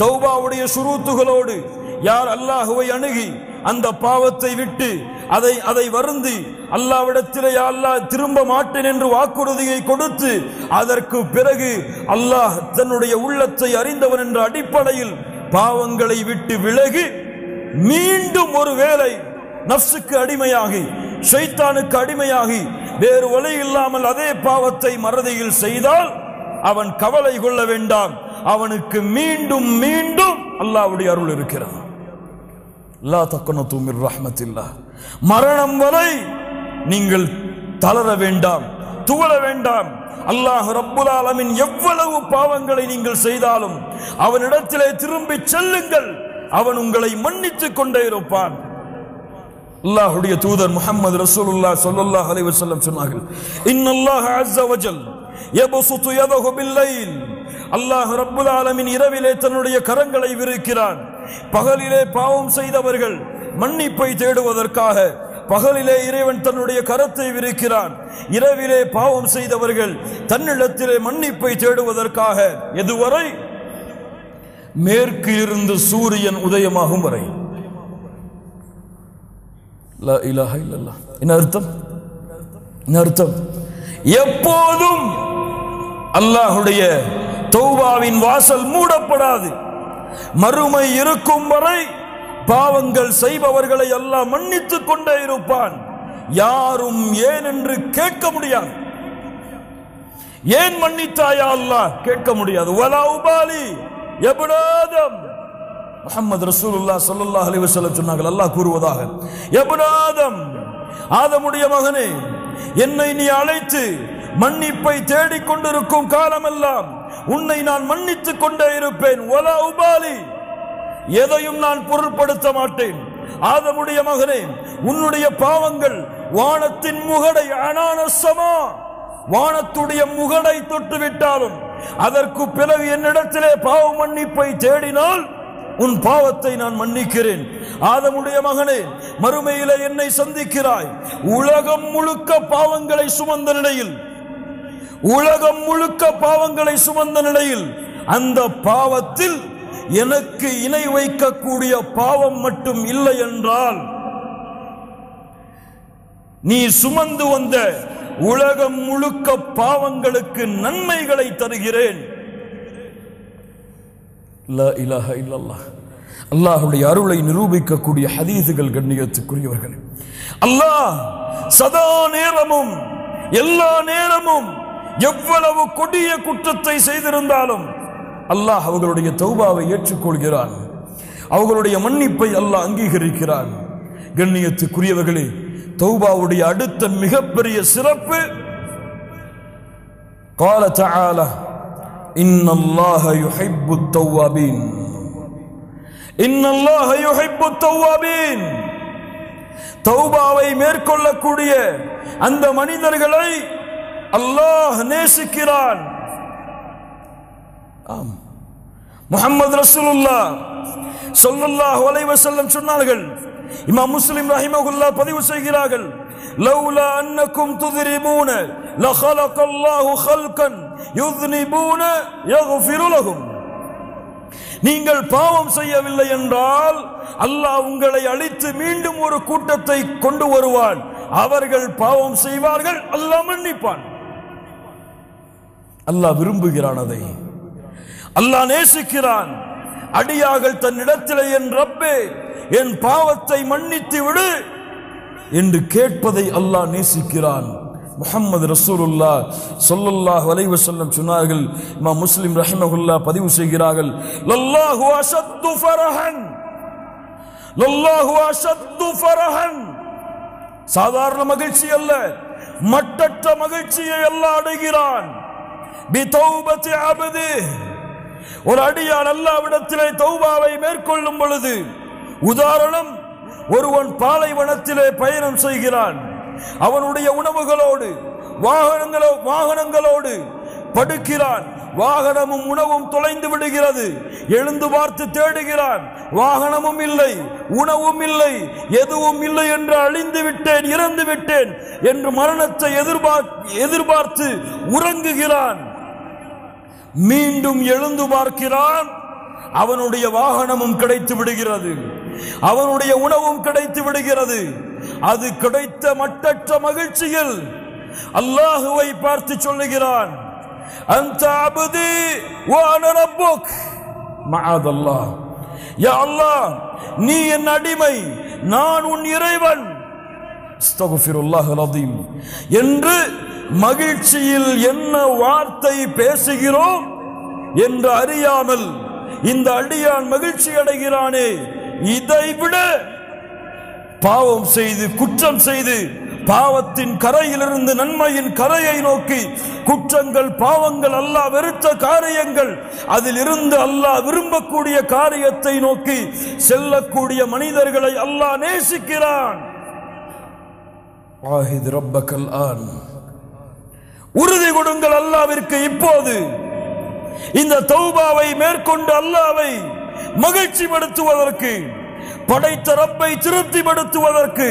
தௌபாவுடைய ஷுரூத்துகளோடு யார் அல்லாஹ்வை அணுகி அந்த பாவத்தை விட்டு அதை வருந்தி அல்லாஹ்விடத்திலே அல்லாஹ் திரும்ப மாட்டேன் என்று வாக்குறுதியை கொடுத்து அதற்கு பிறகு அல்லாஹ் தன்னுடைய உள்ளத்தை அறிந்தவன் என்ற அடிப்படையில் பாவங்களை விட்டு விலகி மீண்டும் ஒரு வேளை நஃப்ஸுக்கு அடிமையாகி ஷைத்தானுக்கு அடிமையாகி வேறு வழி இல்லாமல் அதே பாவத்தை மறதியில் செய்தால் அவன் கவலை கொள்ள வேண்டாம், அவனுக்கு மீண்டும் மீண்டும் அல்லாஹ்வுடைய அருள் இருக்கிறது. லா தக்னது மிர் ரஹ்மத்தில்லாஹ். மரணம் வரை நீங்கள் தளர வேண்டாம், துவள வேண்டாம். அல்லாஹ் ரப்புல் ஆலமீன் எவ்வளவு பாவங்களை நீங்கள் செய்தாலும் அவனிடத்திலே திரும்பி செல்லுங்கள், அவன் உங்களை மன்னித்துக் கொண்டே இருப்பான். அல்லாஹ்வுடைய தூதர் முஹம்மது ரசூலுல்லாஹ் ஸல்லல்லாஹு அலைஹி வஸல்லம் சொன்னார்கள், இன்னல்லாஹ அஸ்ஸ வஜல் யபசுது யதஹு பில்லைல். அல்லாஹ் ரப்புல் ஆலமீன் இரவிலே தன்னுடைய கரங்களை விரிக்கிறான். பகலிலே பாவம் செய்தவர்கள் மன்னிப்பை தேடுவதற்காக பகலிலே இறைவன் தன்னுடைய கரத்தை விரிக்கிறான். இரவிலே பாவம் செய்தவர்கள் தன்னிடத்திலே மன்னிப்பை தேடுவதற்காக எதுவரை? மேற்கு இருந்து சூரியன் உதயமாகும் வரை. லா இலாஹ இல்லல்லாஹ். என்ன அர்த்தம்? என்ன அர்த்தம்? எப்போதும் அல்லாஹ்வுடைய தௌபாவின் வாசல் மூடப்படாது. மறுமை இருக்கும் வரை பாவங்கள் செய்பவர்களை அல்லாஹ் மன்னித்துக் கொண்டே இருப்பான். யாரும் ஏன் என்று கேட்க முடியாது. ஏன் மன்னித்தாயா அல்லாஹ் கேட்க முடியாது. வலா உபாலி இப்னு ஆதம். முஹம்மது ரசூலுல்லாஹ் ஸல்லல்லாஹு அலைஹி வஸல்லம் சொன்னார்கள், அல்லாஹ் கூறுவதாக, இப்னு ஆதம், ஆதமுடைய மகனே, என்னை நீ அழைத்து மன்னிப்பை தேடிக் கொண்டிருக்கும் காலமெல்லாம் உன்னை நான் மன்னித்துக் கொண்டே இருப்பேன். வலா உபாலி, எதையும் நான் பொருட்படுத்த மாட்டேன். ஆதமுடைய மகனே, உன்னுடைய பாவங்கள் வானத்தின் முகடை அனானசமா, வானத்துடைய முகடை தொட்டுவிட்டாலும் அதற்கு பிறகு என்னிடத்திலே பாவ மன்னிப்பை தேடினால் உன் பாவத்தை நான் மன்னிக்கிறேன். ஆதமுடைய மகனே, மறுமையிலே என்னை சந்திக்கிறாய். உலகம் முழுக்க பாவங்களை சுமந்த நிலையில், உலகம் முழுக்க பாவங்களை சுமந்த நிலையில் அந்த பாவத்தில் எனக்கு இணை வைக்கக்கூடிய பாவம் மட்டும் இல்லை என்றால் நீ சுமந்து வந்த உலகம் முழுக்க பாவங்களுக்கு நன்மைகளை தருகிறேன். லா இலாஹ இல்லல்லாஹ். அல்லாஹ்வுடைய அருளை நிரூபிக்கக்கூடிய ஹதீஸுகள் கண்ணியத்துக்குரியவர்கள். அல்லாஹ் சதா நேரமும் எல்லா நேரமும் எவ்வளவு கொடிய குற்றத்தை செய்திருந்தாலும் அல்லாஹ் அவர்களுடைய தௌபாவை ஏற்றுக்கொள்கிறான். அவர்களுடைய மன்னிப்பை அல்லாஹ் அங்கீகரிக்கிறான். கண்ணியத்துக்குரியவர்களே, தௌபாவுடைய அடுத்த மிகப்பெரிய சிறப்பு, قال تعالى إن الله يحب التوابين إن الله يحب التوابين. தௌபாவை மேற்கொள்ளக்கூடிய அந்த மனிதர்களை அல்லாஹ் நேசிக்கிறான். ஆம், முஹம்மது ரசூலுல்லாஹ் ஸல்லல்லாஹு அலைஹி வஸல்லம் சொன்னார்கள், இமாம் முஸ்லிம் ரஹிமஹுல்லாஹ் பதிவு செய்கிறார்கள், லௌலா அன்னக்கும் துذنبون لخلق الله خلقا يذنبون يغفر لهم. நீங்கள் பாவம் செய்யவில்லை என்றால் அல்லாஹ் உங்களை அழித்து மீண்டும் ஒரு கூட்டத்தை கொண்டு வருவான். அவர்கள் பாவம் செய்வார்கள், அல்லாஹ் மன்னிப்பான். அல்லாஹ் விரும்புகிறான், அதை அல்லாஹ் நேசிக்கிறான். அடியார்கள் தன்னிடத்திலே என் ரப்பே என் பாவத்தை மன்னித்து விடு என்று கேட்பதை அல்லாஹ் நேசிக்கிறான். முஹம்மது ரசூலுல்லாஹ் ஸல்லல்லாஹு அலைஹி வஸல்லம் சொன்னார்கள், இமாம் முஸ்லிம் ரஹிமஹுல்லாஹ் பதிவு செய்கிறார்கள், லல்லாஹு அஷத்து ஃபரஹன், லல்லாஹு அஷத்து ஃபரஹன். சாதாரண மகிழ்ச்சி அல்ல, மட்டற்ற மகிழ்ச்சியை அல்லாஹ் அடைகிறான். பிதௌபத்தி அப்தி, ஒரு அடியான் அல்லாஹ்விடத்திலே தௌபாவை மேற்கொள்ளும் பொழுது, உதாரணம், ஒருவன் பாலைவனத்திலே பயணம் செய்கிறான். அவனுடைய உணவுகளோடு வாகனங்களோடு படுக்கிறான், வாகனமும் உணவும் தொலைந்து விடுகிறது. எழுந்து பார்த்து தேடுகிறான், வாகனமும் இல்லை, உணவும் இல்லை, எதுவும் இல்லை என்று அழிந்து விட்டேன், இறந்து விட்டேன் என்று மரணத்தை எதிர்பார்த்து உறங்குகிறான். மீண்டும் எழுந்து பார்க்கிறான், அவனுடைய வாகனமும் கிடைத்து விடுகிறது, அவனுடைய உணவும் கிடைத்து விடுகிறது. அது கிடைத்த மட்டற்ற மகிழ்ச்சியில் அல்லாஹுவை பார்த்து சொல்லுகிறான், அன்த அப்தி வ அன ரப்புக். மஅதல்லாஹ், யா அல்லாஹ், நீ என் அடிமை, நான் உன் இறைவன். அஸ்தக்ஃபிருல்லாஹல் அஸீம் என்று மகிழ்ச்சியில் என்ன வார்த்தை பேசுகிறோம் என்று அறியாமல் இந்த அடியான் மகிழ்ச்சி அடைகிறானே, இதைவிட பாவம் செய்து குற்றம் செய்து பாவத்தின் கரையிலிருந்து நன்மையின் கரையை நோக்கி குற்றங்கள் பாவங்கள் அல்லாஹ் வெறுத்த காரியங்கள் அதில் இருந்து அல்லாஹ் விரும்பக்கூடிய காரியத்தை நோக்கி செல்லக்கூடிய மனிதர்களை அல்லாஹ் நேசிக்கிறான். வாஹித் ரப்பக்கல் ஆன், உறுதி கொடுங்கள் அல்லாஹ்விற்கு இப்போது. இந்த தௌபாவை மேற்கொண்டு அல்லாஹ்வை மகிழ்ச்சிப்படுத்துவதற்கு, படைத்த ரப்பை திருப்திப்படுத்துவதற்கு,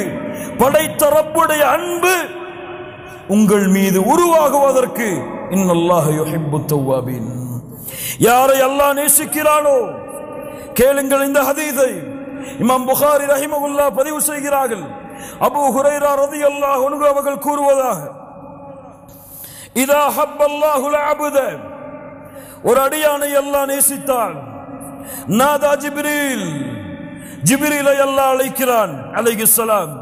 படைத்த ரப்புடைய அன்பு உங்கள் மீது உருவாகுவதற்கு. இன்னல்லாஹ யுஹிப்புத் தவ்வாபீன், யாரை அல்லாஹ் நேசிக்கிறானோ கேளுங்கள். இந்த ஹதீஸை இமாம் புகாரி ரஹிமஹுல்லாஹ் பதிவு செய்கிறார்கள். அபூ ஹுரைரா ரலியல்லாஹு அன்ஹு அவர்கள் கூறுவதாக, இதா ஹப்பல்லாஹுல் அப்த, ஒரு அடியானை அல்லாஹ் நேசித்தான், நாதா ஜிப்ரீல், ஜிப்ரீலை அல்லாஹ் அழைக்கிறான் அலைஹிஸ்ஸலாம்.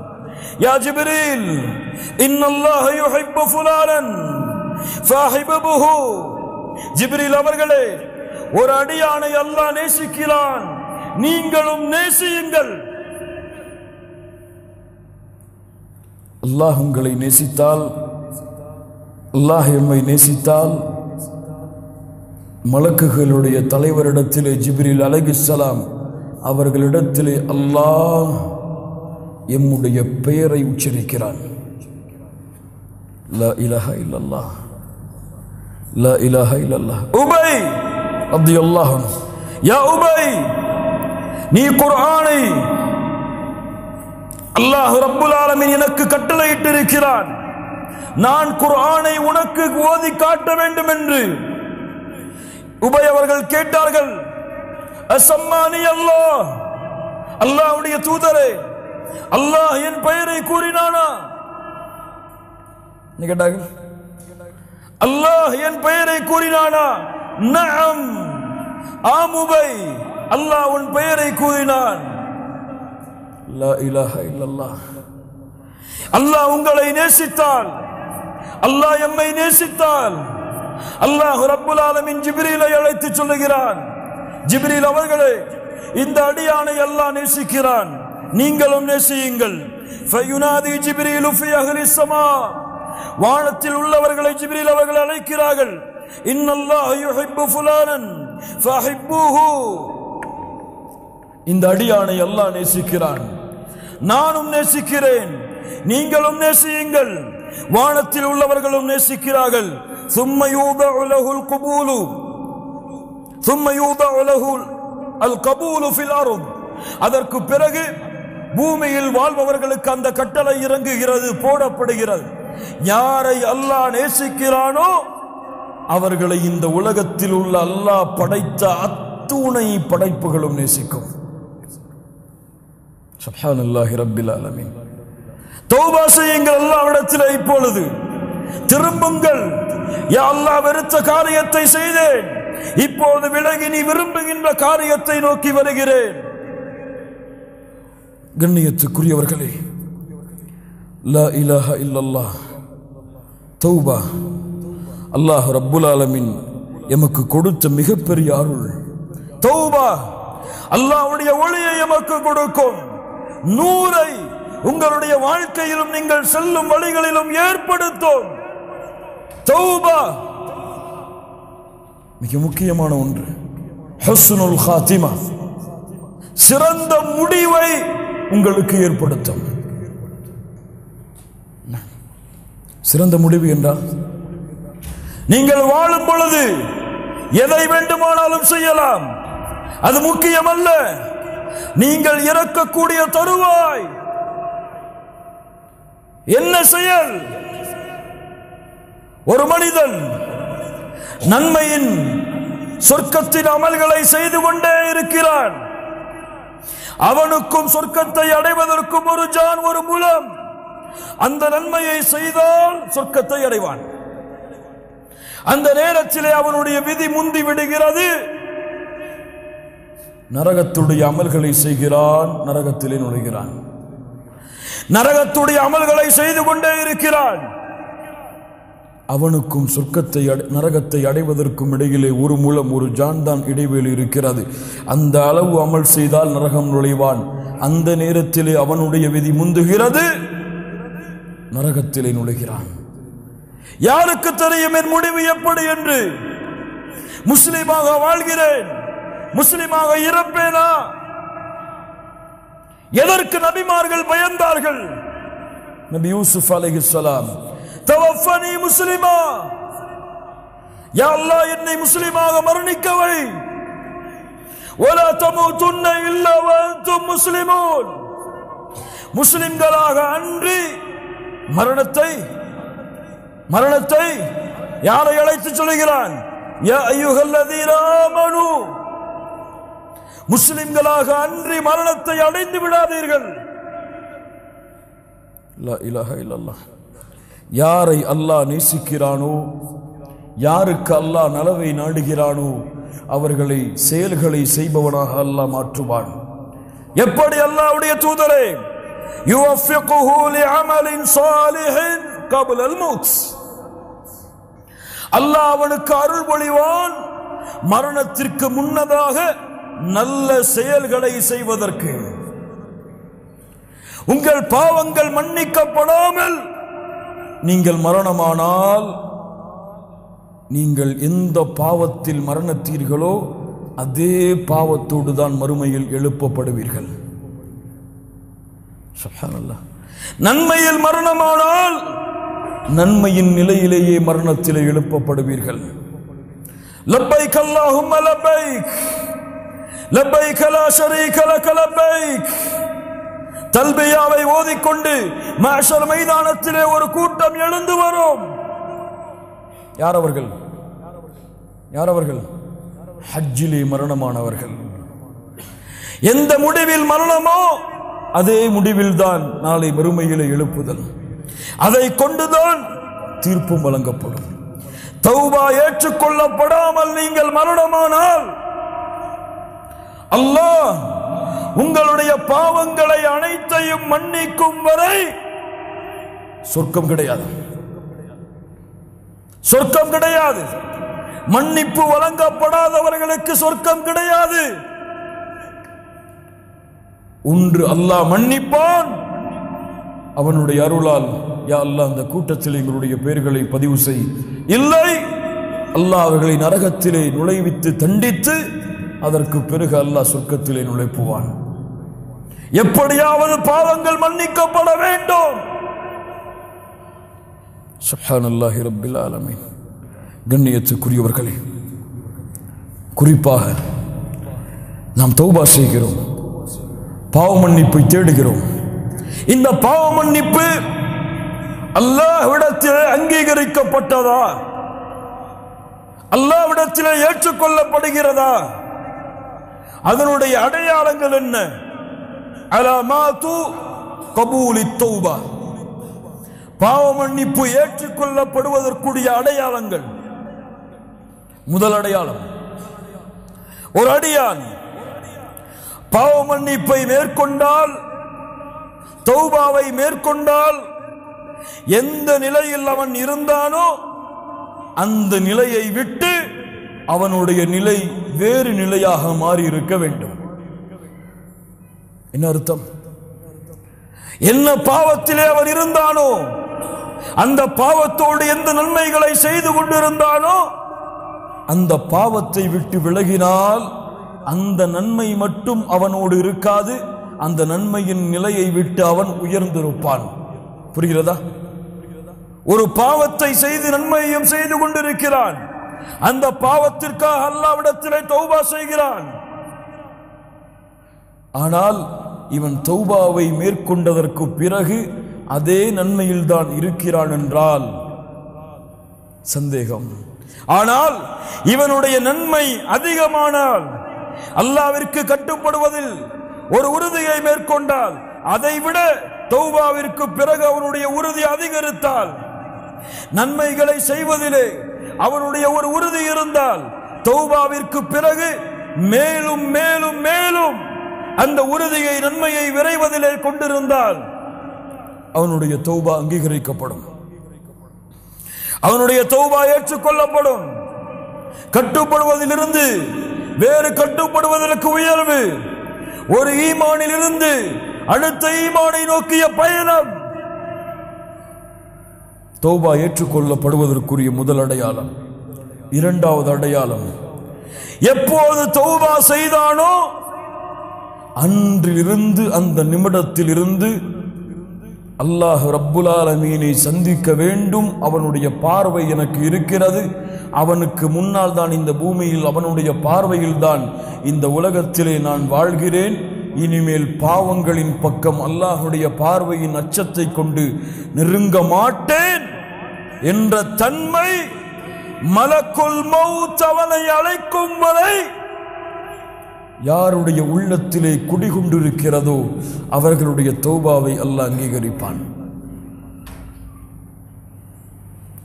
யா ஜிப்ரீல், இன்னல்லாஹ யுஹிப்பு ஃபுலானன் ஃபஹிபுஹு. ஜிப்ரீல் அவர்களே, ஒரு அடியானை அல்லாஹ் நேசிக்கிறான், நீங்களும் நேசியுங்கள். அல்லாஹ் உங்களை நேசித்தால், அல்லாஹ் எம்மை நேசித்தால், மலக்குகளுடைய தலைவரிடத்திலே ஜிப்ரீல் அலைஹிஸ்ஸலாம் அவர்களிடத்திலே அல்லாஹ் எம்முடைய பெயரை உச்சரிக்கிறான். லா இலாஹா இல்லல்லாஹ், லா இலாஹா இல்லல்லாஹ். உபை ரலியல்லாஹு அன்ஹு, யா உபை, நீ குர்ஆனை அல்லாஹ் ரப்புல் ஆலமீன் எனக்கு கட்டளையிட்டு இருக்கிறான், நான் குர்ஆனை உனக்கு ஓதி காட்ட வேண்டும் என்று உபை அவர்கள் கேட்டார்கள். அசம்மானி அல்லாஹ், அல்லாஹ்வுடைய தூதரே, அல்லாஹ் என் பெயரை கூறினானா? கேட்டார்கள், அல்லாஹ் என் பெயரை கூறினானா? நஅம், ஆம் உபை, அல்லாஹ் உன் பெயரை கூறினான். லா இலாஹா இல்லல்லாஹ். அல்லாஹ் உங்களை நேசித்தால், அல்லாஹ் எம்மை நேசித்தால், அல்லாஹ் ரப்புல் ஆலமீன் ஜிப்ரீலை அழைத்து சொல்லுகிறான், ஜிப்ரீல் அவர்களே, இந்த அடியானை அல்லாஹ் நேசிக்கிறான், நீங்களும் நேசியுங்கள். ஃபயுனாதி ஜிப்ரீலு ஃபி அஹ்லிஸ் ஸமா, வானத்தில் உள்ளவர்களை ஜிப்ரீல் அவர்கள் அழைக்கிறார்கள். இன்னல்லாஹ யுஹிப்பு ஃபுலானன் ஃபஹிப்புஹு, இந்த அடியானை அல்லாஹ் நேசிக்கிறான், நானும் நேசிக்கிறேன், நீங்களும் நேசியுங்கள். வானத்தில் உள்ளவர்களும் நேசிக்கிறார்கள். ثم يوضع له القبول ثم يوضع له القبول في الارض, அதற்கு பிறகு பூமியில் வாழ்பவர்களுக்கு அந்த கட்டளை இறங்குகிறது, போடப்படுகிறது. யாரை அல்லாஹ் நேசிக்கிறானோ அவர்களை இந்த உலகத்தில் உள்ள அல்லாஹ் படைத்த அத்துணை படைப்புகளும் நேசிக்கும். சுப்ஹானல்லாஹி ரப்பில் ஆலமீன். தௌபா செய்யுங்கள் அல்லாஹ்விடத்தில், இப்பொழுது திரும்புங்கள். யா அல்லாஹ், வெறுத்த காரியத்தை செய்தேன், இப்போது விலகி நீ விரும்புகின்ற காரியத்தை நோக்கி வருகிறேன். கண்ணியத்துக்குரியவர்களே, லா இலாஹா இல்லல்லாஹ், தௌபா அல்லாஹ் ரப்புல் ஆலமீன் எமக்கு கொடுத்த மிகப்பெரிய அருள். தௌபா அல்லாஹ்வுடைய ஒளியை எமக்கு கொடுக்கும். நூரை உங்களுடைய வாழ்க்கையிலும் நீங்கள் செல்லும் வழிகளிலும் ஏற்படுத்தும். தௌபா மிக முக்கியமான ஒன்று. ஹுஸ்னுல் காத்திமா, சிறந்த முடிவை உங்களுக்கு ஏற்படுத்தும். சிறந்த முடிவு என்றால் நீங்கள் வாழும் பொழுது எதை வேண்டுமானாலும் செய்யலாம், அது முக்கியமல்ல. நீங்கள் இறக்கக்கூடிய தருவாய் என்ன செயல்? ஒரு மனிதன் நன்மையின் சொர்க்கத்தின் அமல்களை செய்து கொண்டே இருக்கிறான். அவனுக்கும் சொர்க்கத்தை அடைவதற்கும் ஒரு ஜான், ஒரு மூலம். அந்த நன்மையை செய்தால் சொர்க்கத்தை அடைவான். அந்த நேரத்திலே அவனுடைய விதி முந்தி விடுகிறது. நரகத்துடைய அமல்களை செய்கிறான், நரகத்திலே நுழைகிறான். நரகத்துடைய அமல்களை செய்து கொண்டே இருக்கிறான். அவனுக்கும் சொர்க்கத்தை நரகத்தை அடைவதற்கும் இடையிலே ஒரு மூலம், ஒரு ஜான் தான் இடைவெளி இருக்கிறது. அந்த அளவு அமல் செய்தால் நரகம் நுழைவான். அந்த நேரத்திலே அவனுடைய விதி முந்துகிறது, நரகத்திலே நுழைகிறான். யாருக்கு தெரியும் என் முடிவு எப்படி என்று? முஸ்லிமாக வாழ்கிறேன், முஸ்லிமாக இறப்பேனா? எதற்கு நபிமார்கள் பயந்தார்கள்? நபி யூசுப் அலைஹிஸ்ஸலாம், தவஃபனி முஸ்லிமா, யா அல்லாஹ் என்னை முஸ்லிமாக மரணிக்க வை. வலா தமூதுன்ன இல்லா வஅன்தும் முஸ்லிமூன், முஸ்லிம்களாக அன்றி மரணத்தை யாரை அழைத்து சொல்கிறான்? யா அய்யுஹல்லதீன ஆமனூ, முஸ்லிம்களாக அன்றி மரணத்தை அடைந்து விடாதீர்கள். லா இலாஹ இல்லல்லாஹ். யாரை அல்லாஹ் நேசிக்கிறானோ, யாருக்கு அல்லாஹ் நலவை நாடுகிறானோ அவர்களை செயல்களை செய்பவனாக அல்லாஹ் மாற்றுவான். எப்படி அல்லாஹ்வுடைய தூதரே, யுவஃபிகுஹு லிஅமலின் ஸாலிஹின் கப்ல அல்-மௌத், அல்லாஹ் அவனுக்கு அருள் பொழிவான் மரணத்திற்கு முன்னதாக நல்ல செயல்களை செய்வதற்கு. உங்கள் பாவங்கள் மன்னிக்கப்படாமல் நீங்கள் மரணமானால், நீங்கள் எந்த பாவத்தில் மரணத்தீர்களோ அதே பாவத்தோடு தான் மறுமையில் எழுப்பப்படுவீர்கள். சுப்ஹானல்லாஹ். நன்மையில் மரணமானால் நன்மையின் நிலையிலேயே மரணத்திலே எழுப்பப்படுவீர்கள். லப்பைக் அல்லாஹும்ம லப்பைக், லப்பைக் லா ஷரீக லக லப்பைக். தல்பியாவை ஓதிக்கொண்டு மஹ்ஷர் மைதானத்திலே ஒரு கூட்டம் எழுந்து வரும். யார் அவர்கள்? ஹஜ்ஜிலே மரணமானவர்கள். எந்த முடிவில் மரணமோ அதே முடிவில் தான் நாளை மறுமையிலே எழுப்புதல். அதை கொண்டுதான் தீர்ப்பும் வழங்கப்படும். தௌபா ஏற்றுக்கொள்ளப்படாமல் நீங்கள் மரணமானால் அல்லாஹ் உங்களுடைய பாவங்களை அனைத்தையும் மன்னிக்கும் வரை சொர்க்கம் கிடையாது. சொர்க்கம் கிடையாது. மன்னிப்பு வழங்கப்படாதவர்களுக்கு சொர்க்கம் கிடையாது. ஒன்று அல்லாஹ் மன்னிப்பான், அவனுடைய அருளால் யா அல்லாஹ் அந்த கூட்டத்தில் எங்களுடைய பெயர்களை பதிவு செய். இல்லை, அல்லாஹ் அவர்களை நரகத்திலே நுழைவித்து தண்டித்து அதற்கு பிறகு அல்லாஹ் சொர்க்கத்திலே நுழைப்புவான். எப்படியாவது பாவங்கள் மன்னிக்கப்பட வேண்டும். சுப்ஹானல்லாஹி ரப்பில் ஆலமீன். கண்ணியத்துக்குரியவர்களே, குறிப்பாக நாம் தௌபா செய்கிறோம், பாவ மன்னிப்பை தேடுகிறோம். இந்த பாவ மன்னிப்பு அல்லாஹ்விடத்திலே அங்கீகரிக்கப்பட்டதா? அல்லாஹ்விடத்திலே ஏற்றுக்கொள்ளப்படுகிறதா? அதனுடைய அடையாளங்கள் என்ன? அலமாத்து கபூலி தௌபா, பாவ மன்னிப்பு ஏற்றுக்கொள்ளப்படுவதற்குரிய அடையாளங்கள். முதல் அடையாளம், ஒரு அடியான் பாவ மன்னிப்பை மேற்கொண்டால், தௌபாவை மேற்கொண்டால், எந்த நிலையில் அவன் இருந்தானோ அந்த நிலையை விட்டு அவனுடைய நிலை வேறு நிலையாக மாறி இருக்க வேண்டும். என்ன அர்த்தம்? என்ன பாவத்திலே அவன் இருந்தானோ, அந்த பாவத்தோடு எந்த நன்மைகளை செய்து கொண்டிருந்தானோ அந்த பாவத்தை விட்டு விலகினால் அந்த நன்மை மட்டும் அவனோடு இருக்காது, அந்த நன்மையின் நிலையை விட்டு அவன் உயர்ந்திருப்பான். புரிகிறதா? ஒரு பாவத்தை செய்து நன்மையையும் செய்து கொண்டிருக்கிறான். அந்த பாவத்திற்காக அல்லாஹ்விடத்திலே தௌபா செய்கிறான். ஆனால் இவன் தௌபாவை மேற்கொண்டதற்கு பிறகு அதே நன்மையில் தான் இருக்கிறான் என்றால் சந்தேகம். ஆனால் இவனுடைய நன்மை அதிகமானால், அல்லாஹ்விற்கு கட்டுப்படுவதில் ஒரு உறுதியை மேற்கொண்டால், அதைவிட தௌபாவிற்கு பிறகு அவனுடைய உறுதி அதிகரித்தால், நன்மைகளை செய்வதிலே அவனுடைய ஒரு உறுதி இருந்தால், தௌபாவிற்கு பிறகு மேலும் மேலும் மேலும் அந்த உறுதியை நன்மையை விரைவதிலே கொண்டிருந்தால் அவனுடைய தௌபா அங்கீகரிக்கப்படும், அவனுடைய தௌபா ஏற்றுக்கொள்ளப்படும். கட்டுப்படுவதிலிருந்து வேறு கட்டுப்படுவதற்கு உயர்வு, ஒரு ஈமானில் இருந்து அடுத்த ஈமானை நோக்கிய பயணம், தௌபா ஏற்றுக்கொள்ளப்படுவதற்குரிய முதல் அடையாளம். இரண்டாவது அடையாளம், எப்போது தௌபா செய்தானோ அன்றிலிருந்து அந்த நிமிடத்தில் இருந்து அல்லாஹ் ரப்புல் ஆலமீனை சந்திக்க வேண்டும், அவனுடைய பார்வை எனக்கு இருக்கிறது, அவனுக்கு முன்னால் தான் இந்த பூமியில், அவனுடைய பார்வையில் தான் இந்த உலகத்திலே நான் வாழ்கிறேன், இனிமேல் பாவங்களின் பக்கம் அல்லாஹுடைய பார்வையின் அச்சத்தை கொண்டு நெருங்க மாட்டேன் என்ற தன்மை மலக்குல் மௌத் அவனை அழைக்கும் வரை யாருடைய உள்ளத்திலே குடிகொண்டிருக்கிறதோ அவர்களுடைய தௌபாவை அல்லாஹ் அங்கீகரிப்பான்.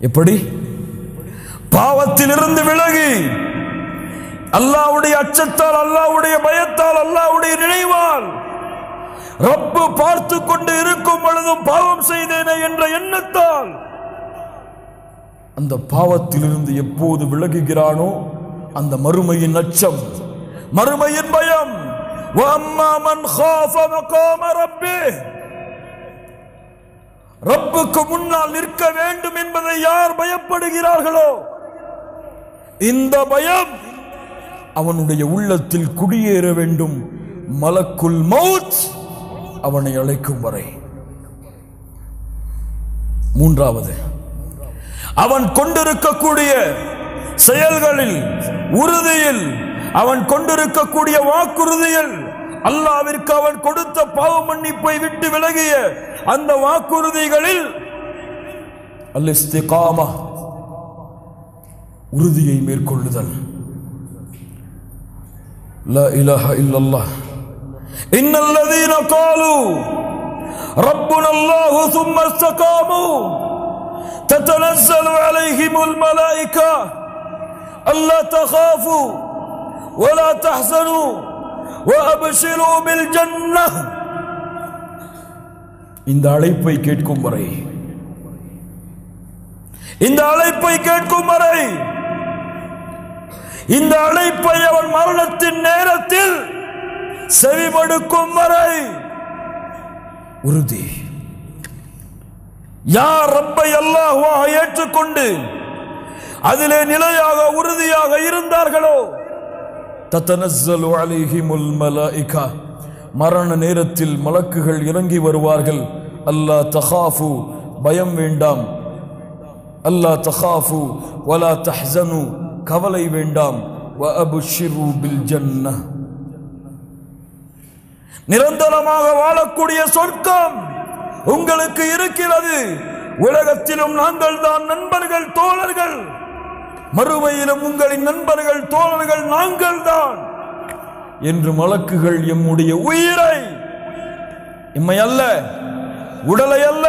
எப்படி? பாவத்திலிருந்து விலகி அல்லாஹ்வுடைய அச்சத்தால், அல்லாஹ்வுடைய பயத்தால், அல்லாஹ்வுடைய நினைவால், ரப்பு பார்த்து கொண்டு இருக்கும் பொழுதும் பாவம் செய்தேனே என்ற எண்ணத்தால் அந்த பாவத்திலிருந்து எப்போது விலகுகிறானோ அந்த மறுமையின் அச்சம், மறுமையின் பயம், வஅம்மா மன் காஃப மகாம ரப்பிஹ், ரப்புக்கு முன்னால் நிற்க வேண்டும் என்பதை யார் பயப்படுகிறார்களோ இந்த பயம் அவனுடைய உள்ளத்தில் குடியேற வேண்டும், மலக்குல் மௌத் அவனை அழைக்கும் வரை. மூன்றாவது, அவன் கொண்டிருக்கக்கூடிய செயல்களில், உறுதியில், அவன் கொண்டிருக்கக்கூடிய வாக்குறுதியில், அல்லாஹ்விற்கு அவன் கொடுத்த பாவ மன்னிப்பை விட்டு விலகிய அந்த வாக்குறுதிகளில் அல்-இஸ்திகாமா, உறுதியை மேற்கொள்ளுதல். லா இலாஹ இல்லல்லாஹ் இன்னல்லதீன காலு ரப்புனல்லாஹு ثم استقاموا تتنزل عليهم الملائكة ألا تخافوا ولا تحزنوا وأبشروا بالجنة. இந்த அழைப்பை கேட்கும் வரை, இந்த அழைப்பை கேட்கும் வரை, இந்த அழைப்பை அவன் மரணத்தின் நேரத்தில் செவிமடுக்கும் வரை உறுதி. யார் ரப்பை அல்லாஹ்வாக ஏற்றுக்கொண்டு அதிலே நிலையாக உறுதியாக இருந்தார்களோ தத்தனஸ்ஸலு அலைஹிமுல் மலாயிகா, மரண நேரத்தில் மலக்குகள் இறங்கி வருவார்கள். அல்லா தகாஃபு, பயம் வேண்டாம், அல்லா தகாஃபு வலா தஹ்ஸனு, கவலை வேண்டாம், வ அப்ஷிரு பில் ஜன்னah, நிரந்தரமாக வாழக்கூடிய சொர்க்கம் உங்களுக்கு இருக்கிறது. உலகத்திலும் நாங்கள் தான் நண்பர்கள், தோழர்கள், மறுமையிலும் உங்களின் நண்பர்கள், தோழர்கள் நாங்கள் தான் என்று மலக்குகள் எம்முடைய உயிரை, எம்மை அல்ல, உடலை அல்ல,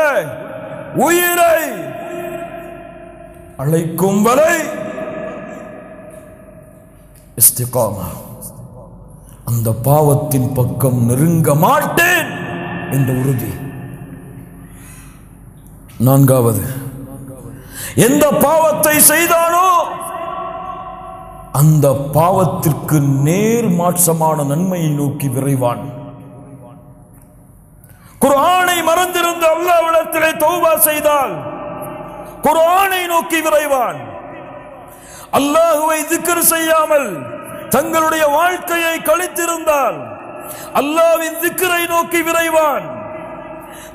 உயிரை அழைக்கும் வரை இஸ்திகாமா, அந்த பாவத்தின் பக்கம் நெருங்க மாட்டேன் என்ற உறுதி. நான்காவது, எந்த பாவத்தை செய்தானோ அந்த பாவத்திற்கு நேர் மாற்றமான நன்மையை நோக்கி விரைவான். குர்ஆனை மறந்திருந்த அல்லாஹ்விடத்திலே தௌபா செய்தால் குர்ஆனை நோக்கி விரைவான். அல்லாஹ்வை திக்ர் செய்யாமல் தங்களுடைய வாழ்க்கையை கழித்திருந்தால் அல்லாஹ்வின் திக்ரை நோக்கி விரைவான்.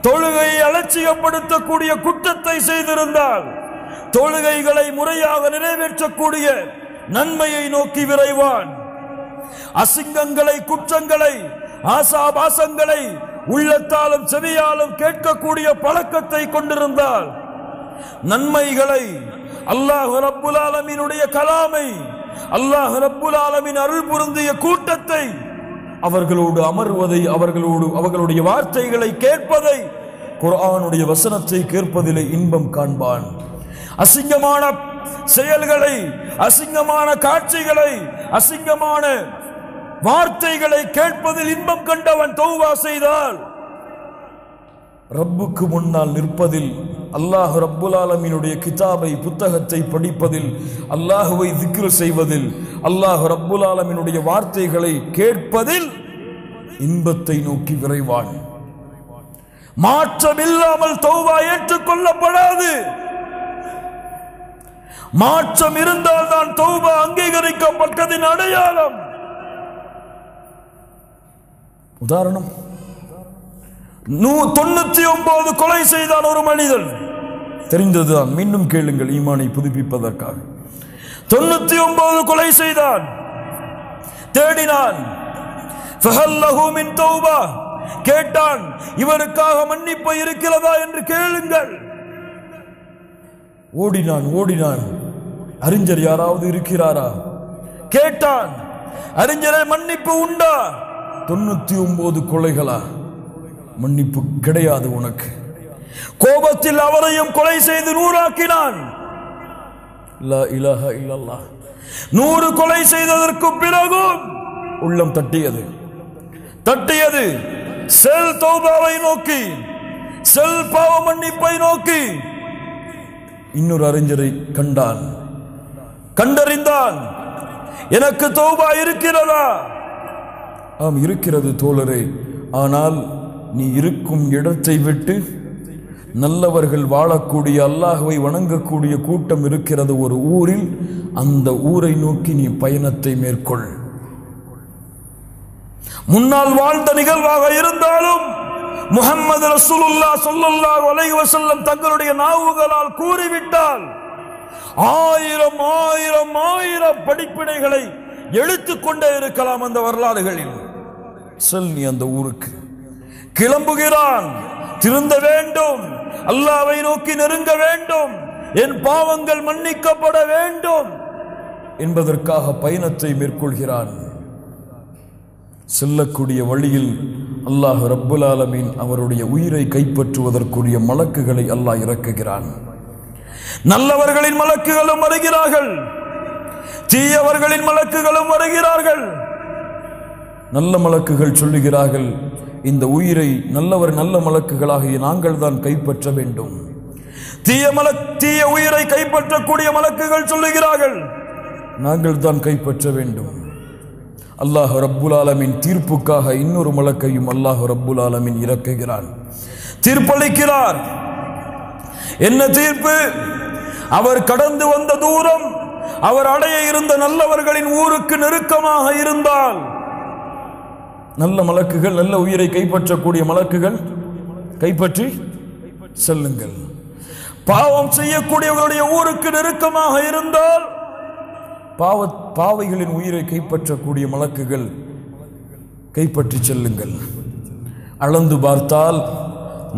தொழுகையை அலட்சியப்படுத்தக்கூடிய குற்றத்தை செய்திருந்தால் தொழுகைகளை முறையாக நிறைவேற்றக்கூடிய நன்மையை நோக்கி விரைவான். அசிங்கங்களை, குற்றங்களை, ஆசாபாசங்களை உள்ளத்தாலும் செவியாலும் கேட்கக்கூடிய பழக்கத்தை கொண்டிருந்தால் நன்மைகளை, அல்லாஹ் ரப்புல் ஆலமீனுடைய கலாமை, அல்லாஹ் ரப்புல் ஆலமீன் அருள் புரிந்திய கூட்டத்தை, அவர்களோடு அமர்வதை, அவர்களுடைய வார்த்தைகளை கேட்பதை, குர்ஆனுடைய வசனத்தை கேட்பதிலே இன்பம் காண்பான். அசிங்கமான செயல்களை, அசிங்கமான காட்சிகளை, அசிங்கமான வார்த்தைகளை கேட்பதில் இன்பம் கண்டவன் தௌபா செய்தால் ரப்புக்கு முன்னால் நிற்பதில், அல்லாஹ் ரப்புல் ஆலமீனுடைய கிதாபை, புத்தகத்தை படிப்பதில், அல்லாஹுவை திக்ர் செய்வதில், அல்லாஹ் ரப்புல் ஆலமீனுடைய வார்த்தைகளை கேட்பதில் இன்பத்தை நோக்கி விரைவான். மாற்றம் இல்லாமல் தௌபா ஏற்றுக்கொள்ளப்படாது. மாற்றம் இருந்தால் தான் தௌபா அங்கீகரிக்கப்பட்டதின் அடையாளம். உதாரணம், 99 கொலை செய்தான் ஒரு மனிதன். தெரிந்ததுதான், மீண்டும் கேளுங்கள் ஈமானை புதுப்பிப்பதற்காக. 99 கொலை செய்தான். தேடினான். கேட்டான், இவருக்காக மன்னிப்பு இருக்கிறதா என்று கேளுங்கள். ஓடினான். அறிஞர் யாராவது இருக்கிறாரா கேட்டான். அறிஞரை, மன்னிப்பு உண்டா? 99 கொலைகளா? மன்னிப்பு கிடையாது உனக்கு. கோபத்தில் அவரையும் கொலை செய்து 100 ஆக்கினான். லா இலாஹ இல்லல்லாஹ். 100 கொலை செய்ததற்கு பிறகும் உள்ளம் தட்டியது. செல் தௌபாவை நோக்கி, செல் பாவ மன்னிப்பை நோக்கி. இன்னொரு அறிஞரை கண்டறிந்தான். எனக்கு தௌபா இருக்கிறதா? ஆம், இருக்கிறது தோழரே. ஆனால் நீ இருக்கும் இடத்தை விட்டு நல்லவர்கள் வாழக்கூடிய, அல்லாஹ்வை வணங்கக்கூடிய கூட்டம் இருக்கிறது ஒரு ஊரில். அந்த ஊரை நோக்கி நீ பயணத்தை மேற்கொள். முன்னால் வாழ்ந்த நிகழ்வாக இருந்தாலும் முஹம்மது ரசூலுல்லாஹ் ஸல்லல்லாஹு அலைஹி வஸல்லம் தங்களுடைய நாவுகளால் கூறிவிட்டால் 1000 படிப்பினைகளை எழுத்துக்கொண்டே இருக்கலாம் அந்த வரலாறுகளில். செல் நீ அந்த ஊருக்கு. கிளம்புகிறான். திருந்த வேண்டும், அல்லாஹ்வை நோக்கி நெருங்க வேண்டும், என் பாவங்கள் மன்னிக்கப்பட வேண்டும் என்பதற்காக பயணத்தை மேற்கொள்கிறான். செல்லக்கூடிய வழியில் அல்லாஹ் ரப்புல் ஆலமீன் அவருடைய உயிரை கைப்பற்றுவதற்குரிய மலக்குகளை அல்லாஹ் இறக்குகிறான். நல்லவர்களின் மலக்குகளும் வருகிறார்கள், தீயவர்களின் மலக்குகளும் வருகிறார்கள். நல்ல மலக்குகள் சொல்லுகிறார்கள், இந்த உயிரை நல்ல மலக்குகளாகிய நாங்கள் தான் கைப்பற்ற வேண்டும். தீய உயிரை கைப்பற்றக்கூடிய மலக்குகள் சொல்லுகிறார்கள், நாங்கள் தான் கைப்பற்ற வேண்டும். அல்லாஹ் ரப்புல் ஆலமீன் தீர்ப்புக்காக இன்னொரு மலக்கையும் அல்லாஹ் ரப்புல் ஆலமீன் இறக்குகிறான். தீர்ப்பளிக்கிறார். என்ன தீர்ப்பு? அவர் கடந்து வந்த தூரம் அவர் அடைய இருந்த நல்லவர்களின் ஊருக்கு நெருக்கமாக இருந்தால், நல்ல மலக்குகள், நல்ல உயிரை கைப்பற்றக்கூடிய மலக்குகள் கைப்பற்றி செல்லுங்கள். பாவம் செய்யக்கூடியவர்களுடைய ஊருக்கு நெருக்கமாக இருந்தால் பாவைகளின் உயிரை கைப்பற்றக்கூடிய மலக்குகள் கைப்பற்றி செல்லுங்கள். அளந்து பார்த்தால்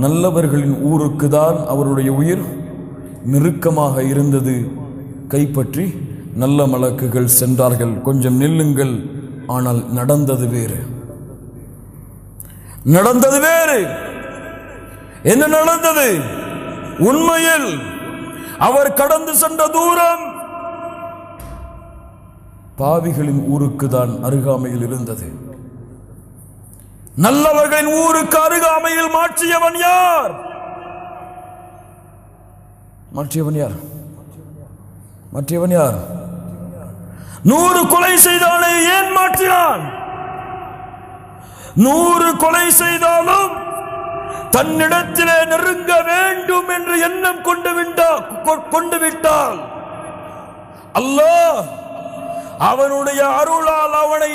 நல்லவர்களின் ஊருக்கு தான் அவருடைய உயிர் நெருக்கமாக இருந்தது. கைப்பற்றி நல்ல மலக்குகள் சென்றார்கள். கொஞ்சம் நில்லுங்கள், ஆனால் நடந்தது வேறு. என்ன நடந்தது? உண்மையில் அவர் கடந்து சென்ற தூரம் பாவிகளின் ஊருக்கு தான் அருகாமையில் இருந்தது. நல்லவர்களின் ஊருக்கு அருகாமையில் மாற்றியவன் யார்? 100 கொலை செய்தவனை ஏன் மாற்றினான்? 100 கொலை செய்தாலும் தன்னிடத்திலே நெருங்க வேண்டும் என்று எண்ணம் கொண்டு விட்டால் அல்லாஹ் அவனுடைய அருளால் அவனை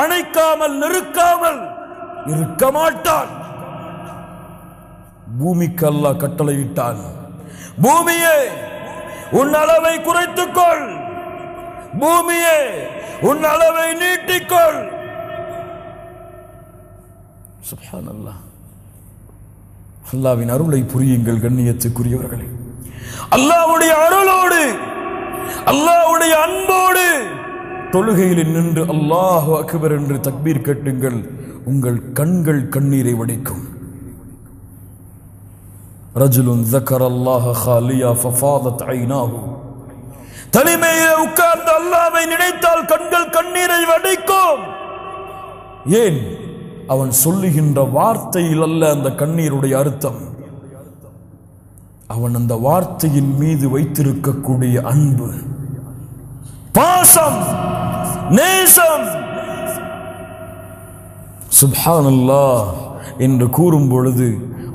அணைக்காமல் நெருக்காமல் இருக்க மாட்டான். பூமிக்கு அல்லாஹ் கட்டளையிட்டான், பூமியே உன் அளவை குறைத்துக்கொள், பூமியே உன் அளவை நீட்டிக்கொள். சுப்ஹானல்லாஹ். அல்லாஹ்வின் அருளை புரியுங்கள் கண்ணியத்துக்குரியவர்களே. அல்லாஹ்வுடைய அருளோடு அல்லாஹ்வுடைய அன்போடு தொழுகையில் நின்று அல்லாஹு அக்பர் என்று தக்பீர் கட்டுங்கள். உங்கள் கண்கள் கண்ணீரை வடிக்கும். ரஜுலுன் ذكرல்லாஹ خاليا ففاضت عيناه. தனிமையிலே உட்கார்ந்து அல்லாஹ்வை நினைத்தால் கண்கள் கண்ணீரை வடிக்கும். ஏன்? அவன் சொல்லுகின்ற வார்த்தையில் அல்ல அந்த கண்ணீருடைய அர்த்தம், அவன் அந்த வார்த்தையின் மீது வைத்திருக்கக்கூடிய அன்பு, பாசம், நேசம். சுப்ஹானல்லாஹ் என்று கூறும் பொழுது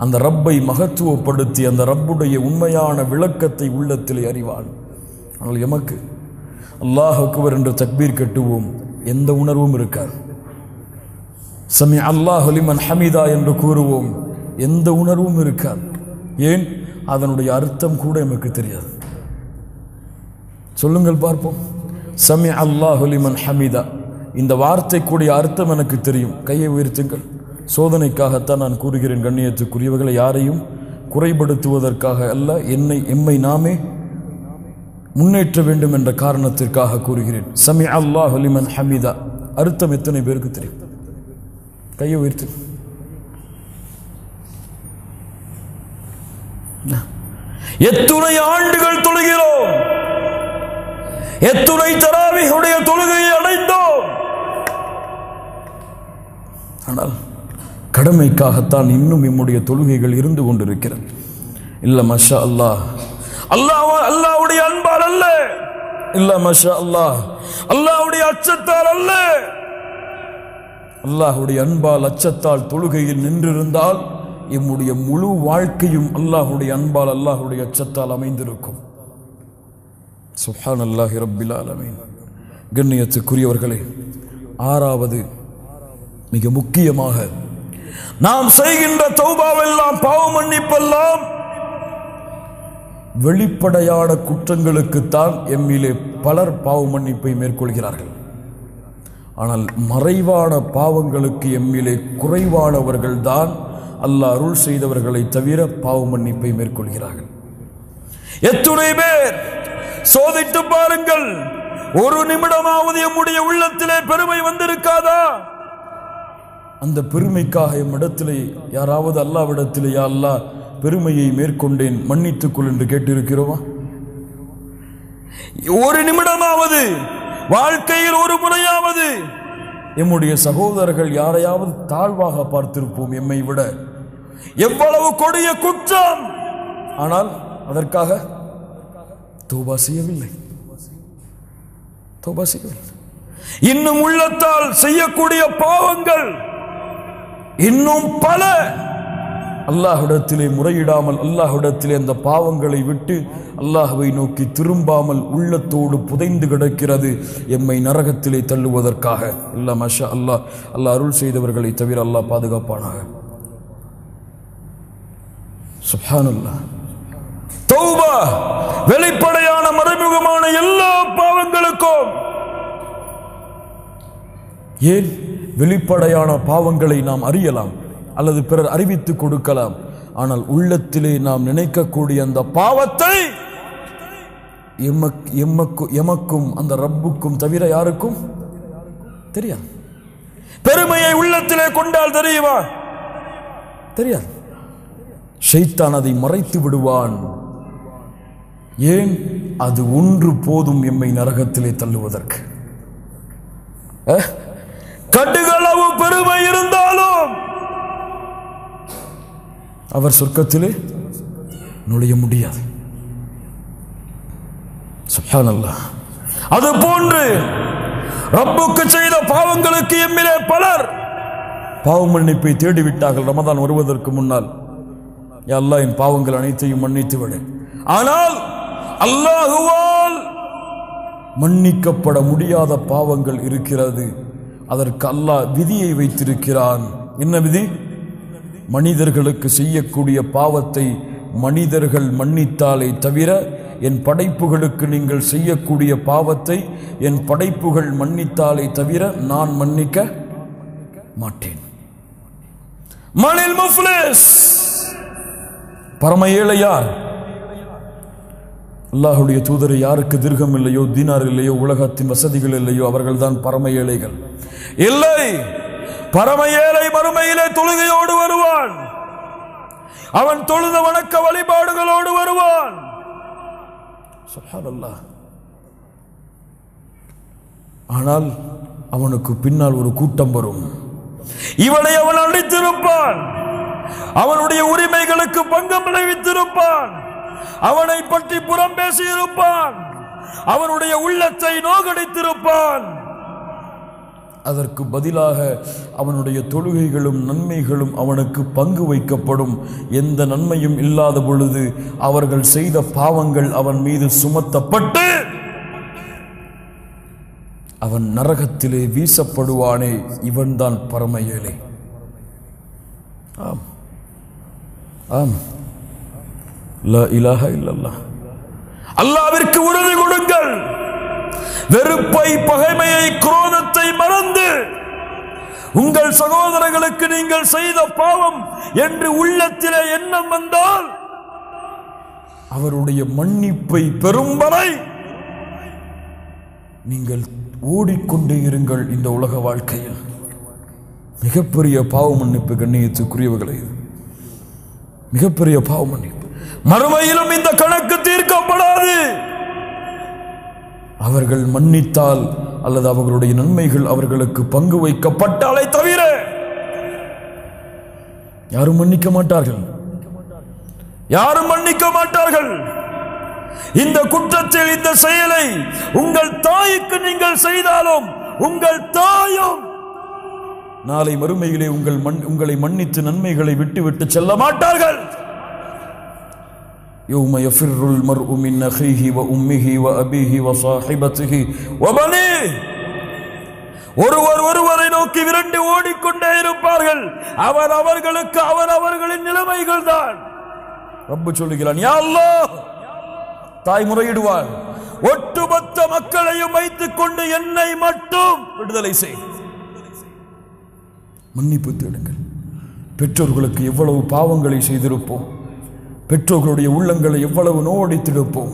அந்த ரப்பை மகத்துவப்படுத்தி அந்த ரப்புடைய உண்மையான விளக்கத்தை உள்ளத்திலே அறிவான். ஆனால் எமக்கு அல்லாஹ் அக்பர் என்று தக்பீர் கட்டுவோம், எந்த உணர்வும் இருக்காது. சமி அல்லாஹு லிமன் ஹமிதா என்று கூறுவோம், எந்த உணர்வும் இருக்காது. ஏன்? அதனுடைய அர்த்தம் கூட எமக்கு தெரியாது. சொல்லுங்கள் பார்ப்போம். சமி அல்லாஹு லிமன் ஹமிதா, இந்த வார்த்தைக்குடைய அர்த்தம் எனக்கு தெரியும். கையை உயர்த்துங்கள். சோதனைக்காகத்தான் நான் கூறுகிறேன் கண்ணியத்துக்குரியவர்களை, யாரையும் குறைபடுத்துவதற்காக அல்ல, எம்மை நாமே முன்னேற்ற வேண்டும் என்ற காரணத்திற்காக கூறுகிறேன். சமி அல்லாஹு லிமன் ஹமிதா அர்த்தம் எத்தனை பேருக்கு தெரியும்? கையை உயர்த்து. எத்துணை ஆண்டுகள் தொழுகிறோம், எத்துணை தராவீஹுடைய தொழுகையை அடைந்தோம். ஆனால் கடமைக்காகத்தான் இன்னும் நம்முடைய தொழுகைகள் இருந்து கொண்டிருக்கிறது. இல்ல மஷா அல்லாஹ், அல்லாஹ்வுடைய அன்பால் அல்ல, இல்ல மஷா அல்லாஹ், அல்லாஹ்வுடைய அச்சத்தால் அல்ல. அல்லாஹ்வுடைய அன்பால் அச்சத்தால் தொழுகையில் நின்றிருந்தால் நம்முடைய முழு வாழ்க்கையும் அல்லாஹ்வுடைய அன்பால் அல்லாஹ்வுடைய அச்சத்தால் அமைந்திருக்கும். சுப்ஹானல்லாஹி ரப்பில் ஆலமீன். கண்ணியத்துக்குரியவர்களே, ஆறாவது மிக முக்கியமாக நாம் செய்கின்ற தௌபாவெல்லாம், பாவ மன்னிப்பெல்லாம் வெளிப்படையான குற்றங்களுக்குத்தான் எம்மிலே பலர் பாவ மன்னிப்பை மேற்கொள்கிறார்கள். ஆனால் மறைவான பாவங்களுக்கு எம்மிலே குறைவானவர்கள் தான் அல்லாஹ் அருள் செய்தவர்களை தவிர பாவ மன்னிப்பை மேற்கொள்கிறார்கள். எத்துணை பேர் சோதித்து பாருங்கள், ஒரு நிமிடமாவது நம்முடைய உள்ளத்திலே பெருமை வந்திருக்காதா? அந்த பெருமைக்காக எம்மிடத்திலே யாராவது அல்லாஹ்விடத்திலே, யா அல்லாஹ் பெருமையை மேற்கொண்டேன் மன்னித்துக்கொள் என்று கேட்டிருக்கிறோமா? ஒரு நிமிடமாவது, வாழ்க்கையில் ஒரு முறையாவது எம்முடைய சகோதரர்கள் யாரையாவது தாழ்வாக பார்த்திருப்போம் எம்மை விட. எவ்வளவு கொடிய குற்றம், ஆனால் அதற்காக தௌபா செய்யவில்லை. இன்னும் உள்ளத்தால் செய்யக்கூடிய பாவங்கள் இன்னும் பல. அல்லாஹ்விடத்திலே முறையிடாமல், அல்லாஹ்விடத்திலே அந்த பாவங்களை விட்டு அல்லாஹ்வை நோக்கி திரும்பாமல் உள்ளத்தோடு புதைந்து கிடக்கிறது, எம்மை நரகத்திலே தள்ளுவதற்காக. இல்ல மஷா அல்லாஹ், அல்லாஹ் அருள் செய்தவர்களை தவிர அல்லாஹ் பாதுகாப்பானாக. சுப்ஹானல்லாஹ். தௌபா வெளிப்படையான மறைமுகமான எல்லா பாவங்களுக்கும். ஏன்? வெளிப்படையான பாவங்களை நாம் அறியலாம் அல்லது பிறர் அறிவித்துக் கொடுக்கலாம். ஆனால் உள்ளத்திலே நாம் நினைக்கக்கூடிய அந்த பாவத்தை எமக்கும் அந்த ரப்புக்கும் தவிர யாருக்கும் தெரியாது. பெருமையை உள்ளத்திலே கொண்டால் தெரியுமா? தெரியாது. ஷைத்தான் அதை மறைத்து விடுவான். ஏன்? அது ஒன்று போதும் எம்மை நரகத்திலே தள்ளுவதற்கு. கடுகளவு பெருமை இருந்தாலும் அவர் சொர்க்கத்திலே நுழைய முடியாது. சுப்ஹானல்லாஹ். அது போன்று ரப்புக்கு செய்த பாவங்களுக்கு எம்மிலே பலர் பாவ மன்னிப்பை தேடிவிட்டார்கள் ரமதான் வருவதற்கு முன்னால். யா அல்லாஹ், என் பாவங்கள் அனைத்தையும் மன்னித்து விடு. ஆனால் அல்லாஹுவால் மன்னிக்கப்பட முடியாத பாவங்கள் இருக்கிறது. அதற்கு அல்லாஹ் விதியை வைத்திருக்கிறான். என்ன விதி? மனிதர்களுக்கு செய்யக்கூடிய பாவத்தை மனிதர்கள் மன்னித்தாலே தவிர என் படைப்புகளுக்கு நீங்கள் செய்யக்கூடிய பாவத்தை என் படைப்புகள் மன்னித்தாலே தவிர நான் மன்னிக்க மாட்டேன். மனில் முஃப்லிஸ், பரம ஏழை யார்? அல்லாஹ்வுடைய தூதரை யாருக்கு திர்கம் இல்லையோ, தீனார் இல்லையோ, உலகத்தின் வசதிகள் இல்லையோ, அவர்கள் தான் பரம ஏழைகள். இல்லை, பரம ஏழை மறுமையிலே தொழுகையோடு வருவான். அவன் தொழுத வணக்க வழிபாடுகளோடு வருவான். சுப்ஹானல்லாஹ். ஆனால் அவனுக்கு பின்னால் ஒரு கூட்டம் வரும். இவனை அவன் அழித்திருப்பான், அவனுடைய உரிமைகளுக்கு பங்கம் விளைவித்திருப்பான், அவனை பற்றி புறம் பேசியிருப்பான், அவனுடைய உள்ளத்தை நோகடித்திருப்பான். அதற்கு பதிலாக அவனுடைய தொழுகைகளும் நன்மைகளும் அவனுக்கு பங்கு வைக்கப்படும். எந்த நன்மையும் இல்லாத பொழுது அவர்கள் செய்த பாவங்கள் அவன் மீது சுமத்தப்பட்டு அவன் நரகத்திலே வீசப்படுவானே, இவன்தான் பரம ஏழை. ஆம் ஆம், லா இலாஹா இல்லல்லாஹ். அல்லாஹ்விற்கு உறுதி கொடுங்கள். வெறுப்பை, பகைமையை, குரோதத்தை மறந்து உங்கள் சகோதரர்களுக்கு நீங்கள் செய்த பாவம் என்று உள்ளத்திலே எண்ணம் வந்தால் அவருடைய மன்னிப்பை பெறும் வரை நீங்கள் ஓடிக்கொண்டே இருங்கள். இந்த உலக வாழ்க்கையில் மிகப்பெரிய பாவ மன்னிப்பு கண்ணியத்துக்குரியவர்களே, மிகப்பெரிய பாவ மன்னிப்பு. மறுமையிலும் இந்த கணக்கு தீர்க்கப்படாது. அவர்கள் மன்னித்தால் அல்லது அவர்களுடைய நன்மைகள் அவர்களுக்கு பங்கு வைக்கப்பட்டாலே தவிர யாரும் மன்னிக்க மாட்டார்கள், யாரும் மன்னிக்க மாட்டார்கள். இந்த குற்றத்தில், இந்த செயலை உங்கள் தாய்க்கு நீங்கள் செய்தாலும் உங்கள் தாயும் நாளை மறுமையிலே உங்களை மன்னித்து நன்மைகளை விட்டுவிட்டு செல்ல மாட்டார்கள். يوم يفر المرء من أخيه وأمه وأبيه وصاحبته وبنيه. ஒருவரை நோக்கி விரண்டு ஓடிக்கொண்டே இருப்பார்கள். அவர்களுக்கு அவர்களின் நிலைமைகள் தான். ரப்பு சொல்லுகிறான், யா அல்லாஹ், தாய் முறையிடுவார், ஒட்டுமொத்த மக்களையும் வைத்துக் கொண்டு என்னை மட்டும் விடுதலை செய். மன்னிப்பு தேடுங்கள். பெற்றோர்களுக்கு எவ்வளவு பாவங்களை செய்திருப்போம், பெற்றோர்களுடைய உள்ளங்களை எவ்வளவு நோவடித்திருப்போம்,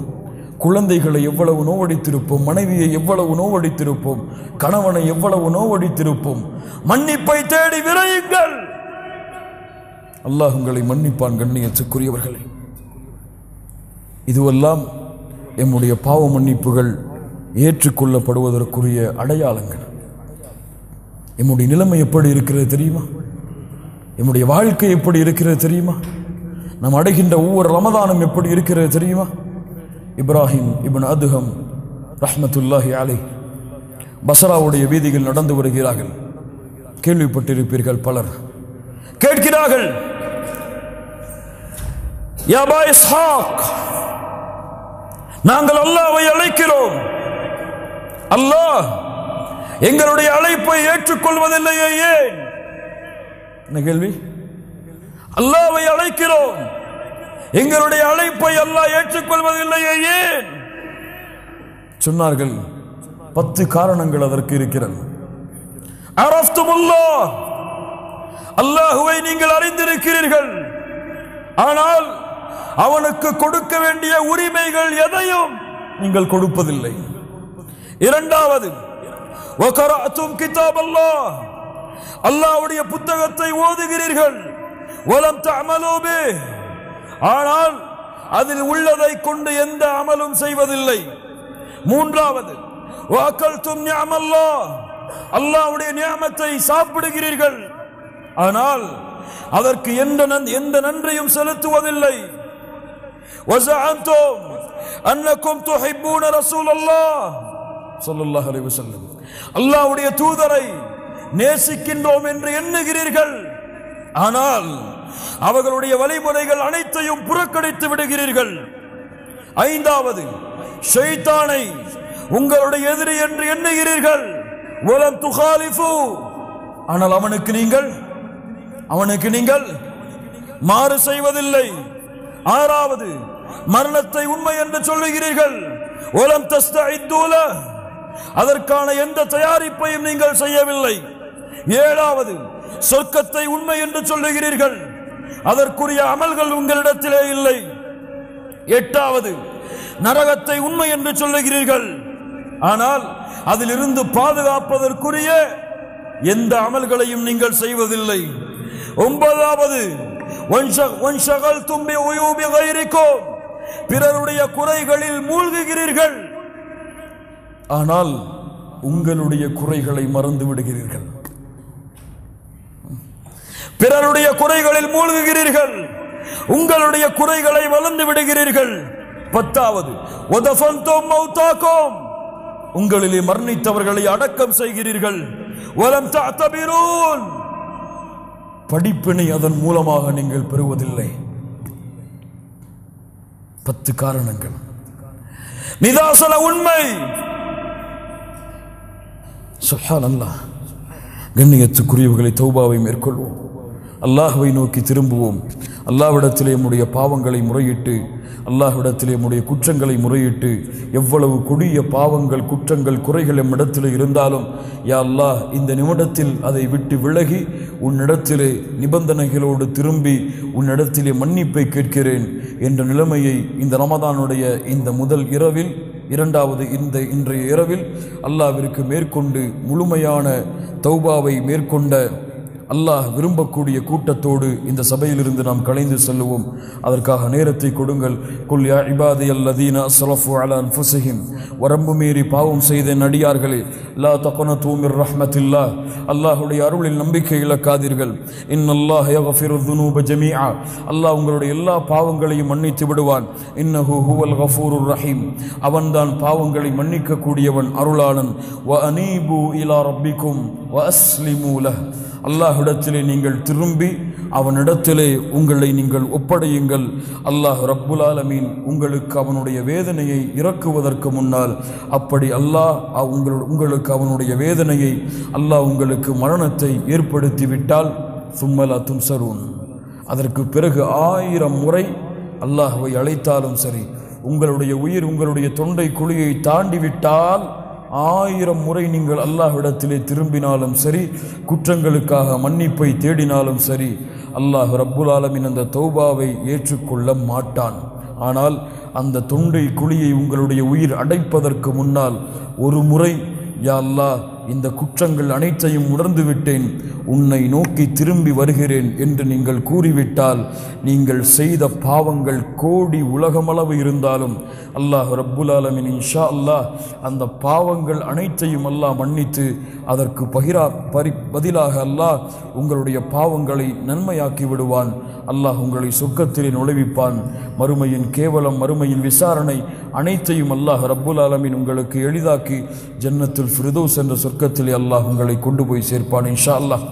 குழந்தைகளை எவ்வளவு நோவடித்திருப்போம், மனைவியை எவ்வளவு நோவடித்திருப்போம், கணவனை எவ்வளவு நோவடித்திருப்போம். மன்னிப்பை தேடி விரையுங்கள். அல்லாஹ் உங்களை மன்னிப்பான். கண்ணியத்துக்குரியவர்களே, இதுவெல்லாம் எம்முடைய பாவ மன்னிப்புகள் ஏற்றுக்கொள்ளப்படுவதற்குரிய அடையாளங்கள். எம்முடைய நிலைமை எப்படி இருக்கிறது தெரியுமா? எம்முடைய வாழ்க்கை எப்படி இருக்கிறது தெரியுமா? நாம் அடைகின்ற ஒவ்வொரு ரமதானும் எப்படி இருக்கிறது தெரியுமா? இப்ராஹிம் இப்னு அதுஹம் ரஹ்மத்துல்லாஹி அலைஹ் பஸ்ராவுடைய வீதிகள் நடந்து வருகிறார்கள். கேள்விப்பட்டிருப்பீர்கள், பலர் கேட்கிறார்கள், யா அபா இஸ்ஹாக், நாங்கள் அல்லாஹ்வை அழைக்கிறோம், அல்லாஹ் எங்களுடைய அழைப்பை ஏற்றுக்கொள்வதில்லையே, ஏன்? என்ன கேள்வி? அல்லாஹ்வை அழைக்கிறோம், எங்களுடைய அழைப்பை அல்லாஹ் ஏற்றுக்கொள்வதில்லையே, ஏன்? சொன்னார்கள், 10 காரணங்கள் அதற்கு இருக்கிறது. அரஃப்துமுல்லாஹ், அல்லாஹ்வை நீங்கள் அறிந்திருக்கிறீர்கள், ஆனால் அவனுக்கு கொடுக்க வேண்டிய உரிமைகள் எதையும் நீங்கள் கொடுப்பதில்லை. இரண்டாவது, வகரஅதும் கிதாபல்லாஹ், அல்லாஹ்வுடைய புத்தகத்தை ஓதுகிறீர்கள், வலம் தஅமலூ பிஹ், ஆனால் அதில் உள்ளதை கொண்டு எந்த அமலும் செய்வதில்லை. மூன்றாவது, வஅகல்தும் நிஅமல்லாஹ், அல்லாஹ்வுடைய நிஅமத்தை சாப்பிடுகிறீர்கள், ஆனால் அதற்கு எந்த நன்றியும் செலுத்துவதில்லை. வஸஅன்தும் அன்னக்கும் துஹிப்பூன ரசூலல்லாஹ் ஸல்லல்லாஹு அலைஹி வஸல்லம், அல்லாஹ்வுடைய தூதரை நேசிக்கின்றோம் என்று எண்ணுகிறீர்கள், ஆனால் அவர்களுடைய வழிமுறைகள் அனைத்தையும் புறக்கணித்து விடுகிறீர்கள். ஐந்தாவது, ஷைத்தானை உங்களுடைய எதிரி என்று எண்ணுகிறீர்கள், வலம் துகாலிஃபு, ஆனால் அவனுக்கு நீங்கள் மாறு செய்வதில்லை. ஆறாவது, மரணத்தை உண்மை என்று சொல்லுகிறீர்கள். ஒலம் தஸ்தஇத்தூல, அதற்கான எந்த தயாரிப்பையும் நீங்கள் செய்யவில்லை. ஏழாவது, சொர்க்கத்தை உண்மை என்று சொல்லுகிறீர்கள், அதற்குரிய அமல்கள் உங்களிடத்திலே இல்லை. எட்டாவது, நரகத்தை உண்மை என்று சொல்லுகிறீர்கள், ஆனால் அதிலிருந்து பாதுகாப்பதற்குரிய எந்த அமல்களையும் நீங்கள் செய்வதில்லை. ஒன்பதாவது, பிறருடைய குறைகளில் மூழ்குகிறீர்கள், ஆனால் உங்களுடைய குறைகளை மறந்து விடுகிறீர்கள். பிறருடைய குறைகளில் மூழ்குகிறீர்கள், உங்களுடைய குறைகளை மறந்து விடுகிறீர்கள். பத்தாவது, உங்களிலே மரணித்தவர்களை அடக்கம் செய்கிறீர்கள். படிப்பினை அதன் மூலமாக நீங்கள் பெறுவதில்லை. 10 காரணங்கள். நிதாசன உண்மை. சுப்ஹானல்லாஹ். கண்ணியத்துக்குரியவர்களை, தௌபாவை மேற்கொள்வோம், அல்லாஹ்வை நோக்கி திரும்புவோம். அல்லாஹ்விடத்திலே நம்முடைய பாவங்களை முறையிட்டு, அல்லாஹ்விடத்திலே நம்முடைய குற்றங்களை முறையிட்டு, எவ்வளவு கொடிய பாவங்கள், குற்றங்கள், குறைகள் நம்மிடத்தில் இருந்தாலும், யா அல்லாஹ், இந்த நிமிடத்தில் அதை விட்டு விலகி உன்னிடத்திலே நிபந்தனைகளோடு திரும்பி உன்னிடத்திலே மன்னிப்பை கேட்கிறேன் என்ற நிலைமையை இந்த ரமதானுடைய இந்த முதல் இரவில், இரண்டாவது இன்றைய இரவில் அல்லாஹ்விற்கு மேற்கொண்டு முழுமையான தௌபாவை மேற்கொண்ட அல்லாஹ் விரும்பக்கூடிய கூட்டத்தோடு இந்த சபையிலிருந்து நாம் கலைந்து செல்லுவோம். அதற்காக நேரத்தை கொடுங்கள். குல் யா இபாதியல்லதீன அஸ்ரஃபு அலா அன்ஃபுஸிஹிம், வரம்பு மீறி பாவம் செய்த நடிகார்களே, லா தக்னது மிர் ரஹ்மத்தில்லாஹ், அல்லாஹ்வுடைய அருளில் நம்பிக்கை இழக்காதீர்கள். இன்னல்லாஹ் யக்ஃபிரு ذுனூப ஜமீஆ, அல்லாஹ் உங்களுடைய எல்லா பாவங்களையும் மன்னித்து விடுவான். இன்னஹு ஹுவல் கஃபூருர் ரஹீம், அவன்தான் பாவங்களை மன்னிக்க கூடியவன், அருளாளன். வ அனீபு இலா ரப்பிக்கும் வ அஸ்லிமூ லஹ், அல்லாஹ்விடத்திலே நீங்கள் திரும்பி அவனிடத்திலே உங்களை நீங்கள் ஒப்படையுங்கள். அல்லாஹ் ரப்புல் ஆலமீன் உங்களுக்கு அவனுடைய வேதனையை இறக்குவதற்கு முன்னால், அப்படி அல்லாஹ் உங்களுக்கு அவனுடைய வேதனையை, அல்லாஹ் உங்களுக்கு மரணத்தை ஏற்படுத்தி விட்டால், சும்மலா துன்சரூன், அதற்கு பிறகு 1000 முறை அல்லாஹ்வை அழைத்தாலும் சரி, உங்களுடைய உயிர் உங்களுடைய தொண்டை குழியை தாண்டிவிட்டால் 1000 முறை நீங்கள் அல்லாஹ்விடத்திலே திரும்பினாலும் சரி, குற்றங்களுக்காக மன்னிப்பை தேடினாலும் சரி, அல்லாஹ் ரப்புல் ஆலமீன் அந்த தௌபாவை ஏற்றுக்கொள்ள மாட்டான். ஆனால் அந்த தொண்டை குழியை உங்களுடைய உயிர் அடைப்பதற்கு முன்னால் ஒரு முறை, யா அல்லாஹ், இந்த குற்றங்கள் அனைத்தையும் உணர்ந்து விட்டேன், உன்னை நோக்கி திரும்பி வருகிறேன் என்று நீங்கள் கூறிவிட்டால், நீங்கள் செய்த பாவங்கள் கோடி உலகமளவு இருந்தாலும் அல்லாஹ் ரப்புல் ஆலமீன் இன்ஷா அல்லாஹ் அந்த பாவங்கள் அனைத்தையும் அல்லாஹ் மன்னித்து, அதற்கு பதிலாக அல்லாஹ் உங்களுடைய பாவங்களை நன்மையாக்கி விடுவான். அல்லாஹ் உங்களை சொர்க்கத்திலே நுழைவிப்பான். மறுமையின் கேவலம், மறுமையின் விசாரணை அனைத்தையும் அல்லாஹ் ரப்புல் ஆலமீன் உங்களுக்கு எளிதாக்கி ஜன்னத்துல் ஃபிர்தௌஸ் என்ற சொர்க்கத்திலே அல்லாஹ் உங்களை கொண்டு போய் சேர்ப்பான் இன்ஷா அல்லாஹ்.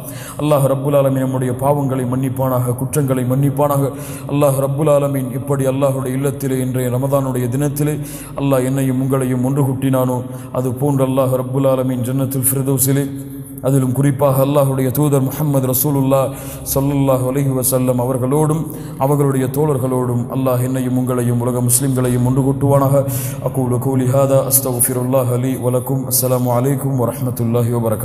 அல்லாஹ் ரப்புல் ஆலமீன் நம்முடைய பாவங்களை மன்னிப்பானாக, குற்றங்களை மன்னிப்பானாக. அல்லாஹ் ரப்புல் ஆலமீன் இப்படி அல்லாஹுடைய இல்லத்திலே இன்றைய ரமதானுடைய தினத்திலே அல்லாஹ் என்னையும் உங்களையும் ஒன்று கூட்டினானோ, அது போன்று அல்லாஹ் ரப்புல் ஆலமீன் ஜன்னத்துல் ஃபிர்தௌஸிலே, அதிலும் குறிப்பாக அல்லாஹுடைய தூதர் முஹம்மது ரசூலுல்லாஹ் ஸல்லல்லாஹு அலைஹி வஸல்லம் அவர்களோடும் அவர்களுடைய தோழர்களோடும் அல்லாஹ் என்னையும் உங்களையும் உலக முஸ்லிம்களையும் ஒன்று கூட்டுவானாக. அகூலு கௌலி ஹாதா அஸ்தக்ஃபிருல்லாஹ லி வ லக்கும். அஸ்ஸலாமு அலைக்கும் வ ரஹ்மத்துல்லாஹி வ பரகாத்துஹு.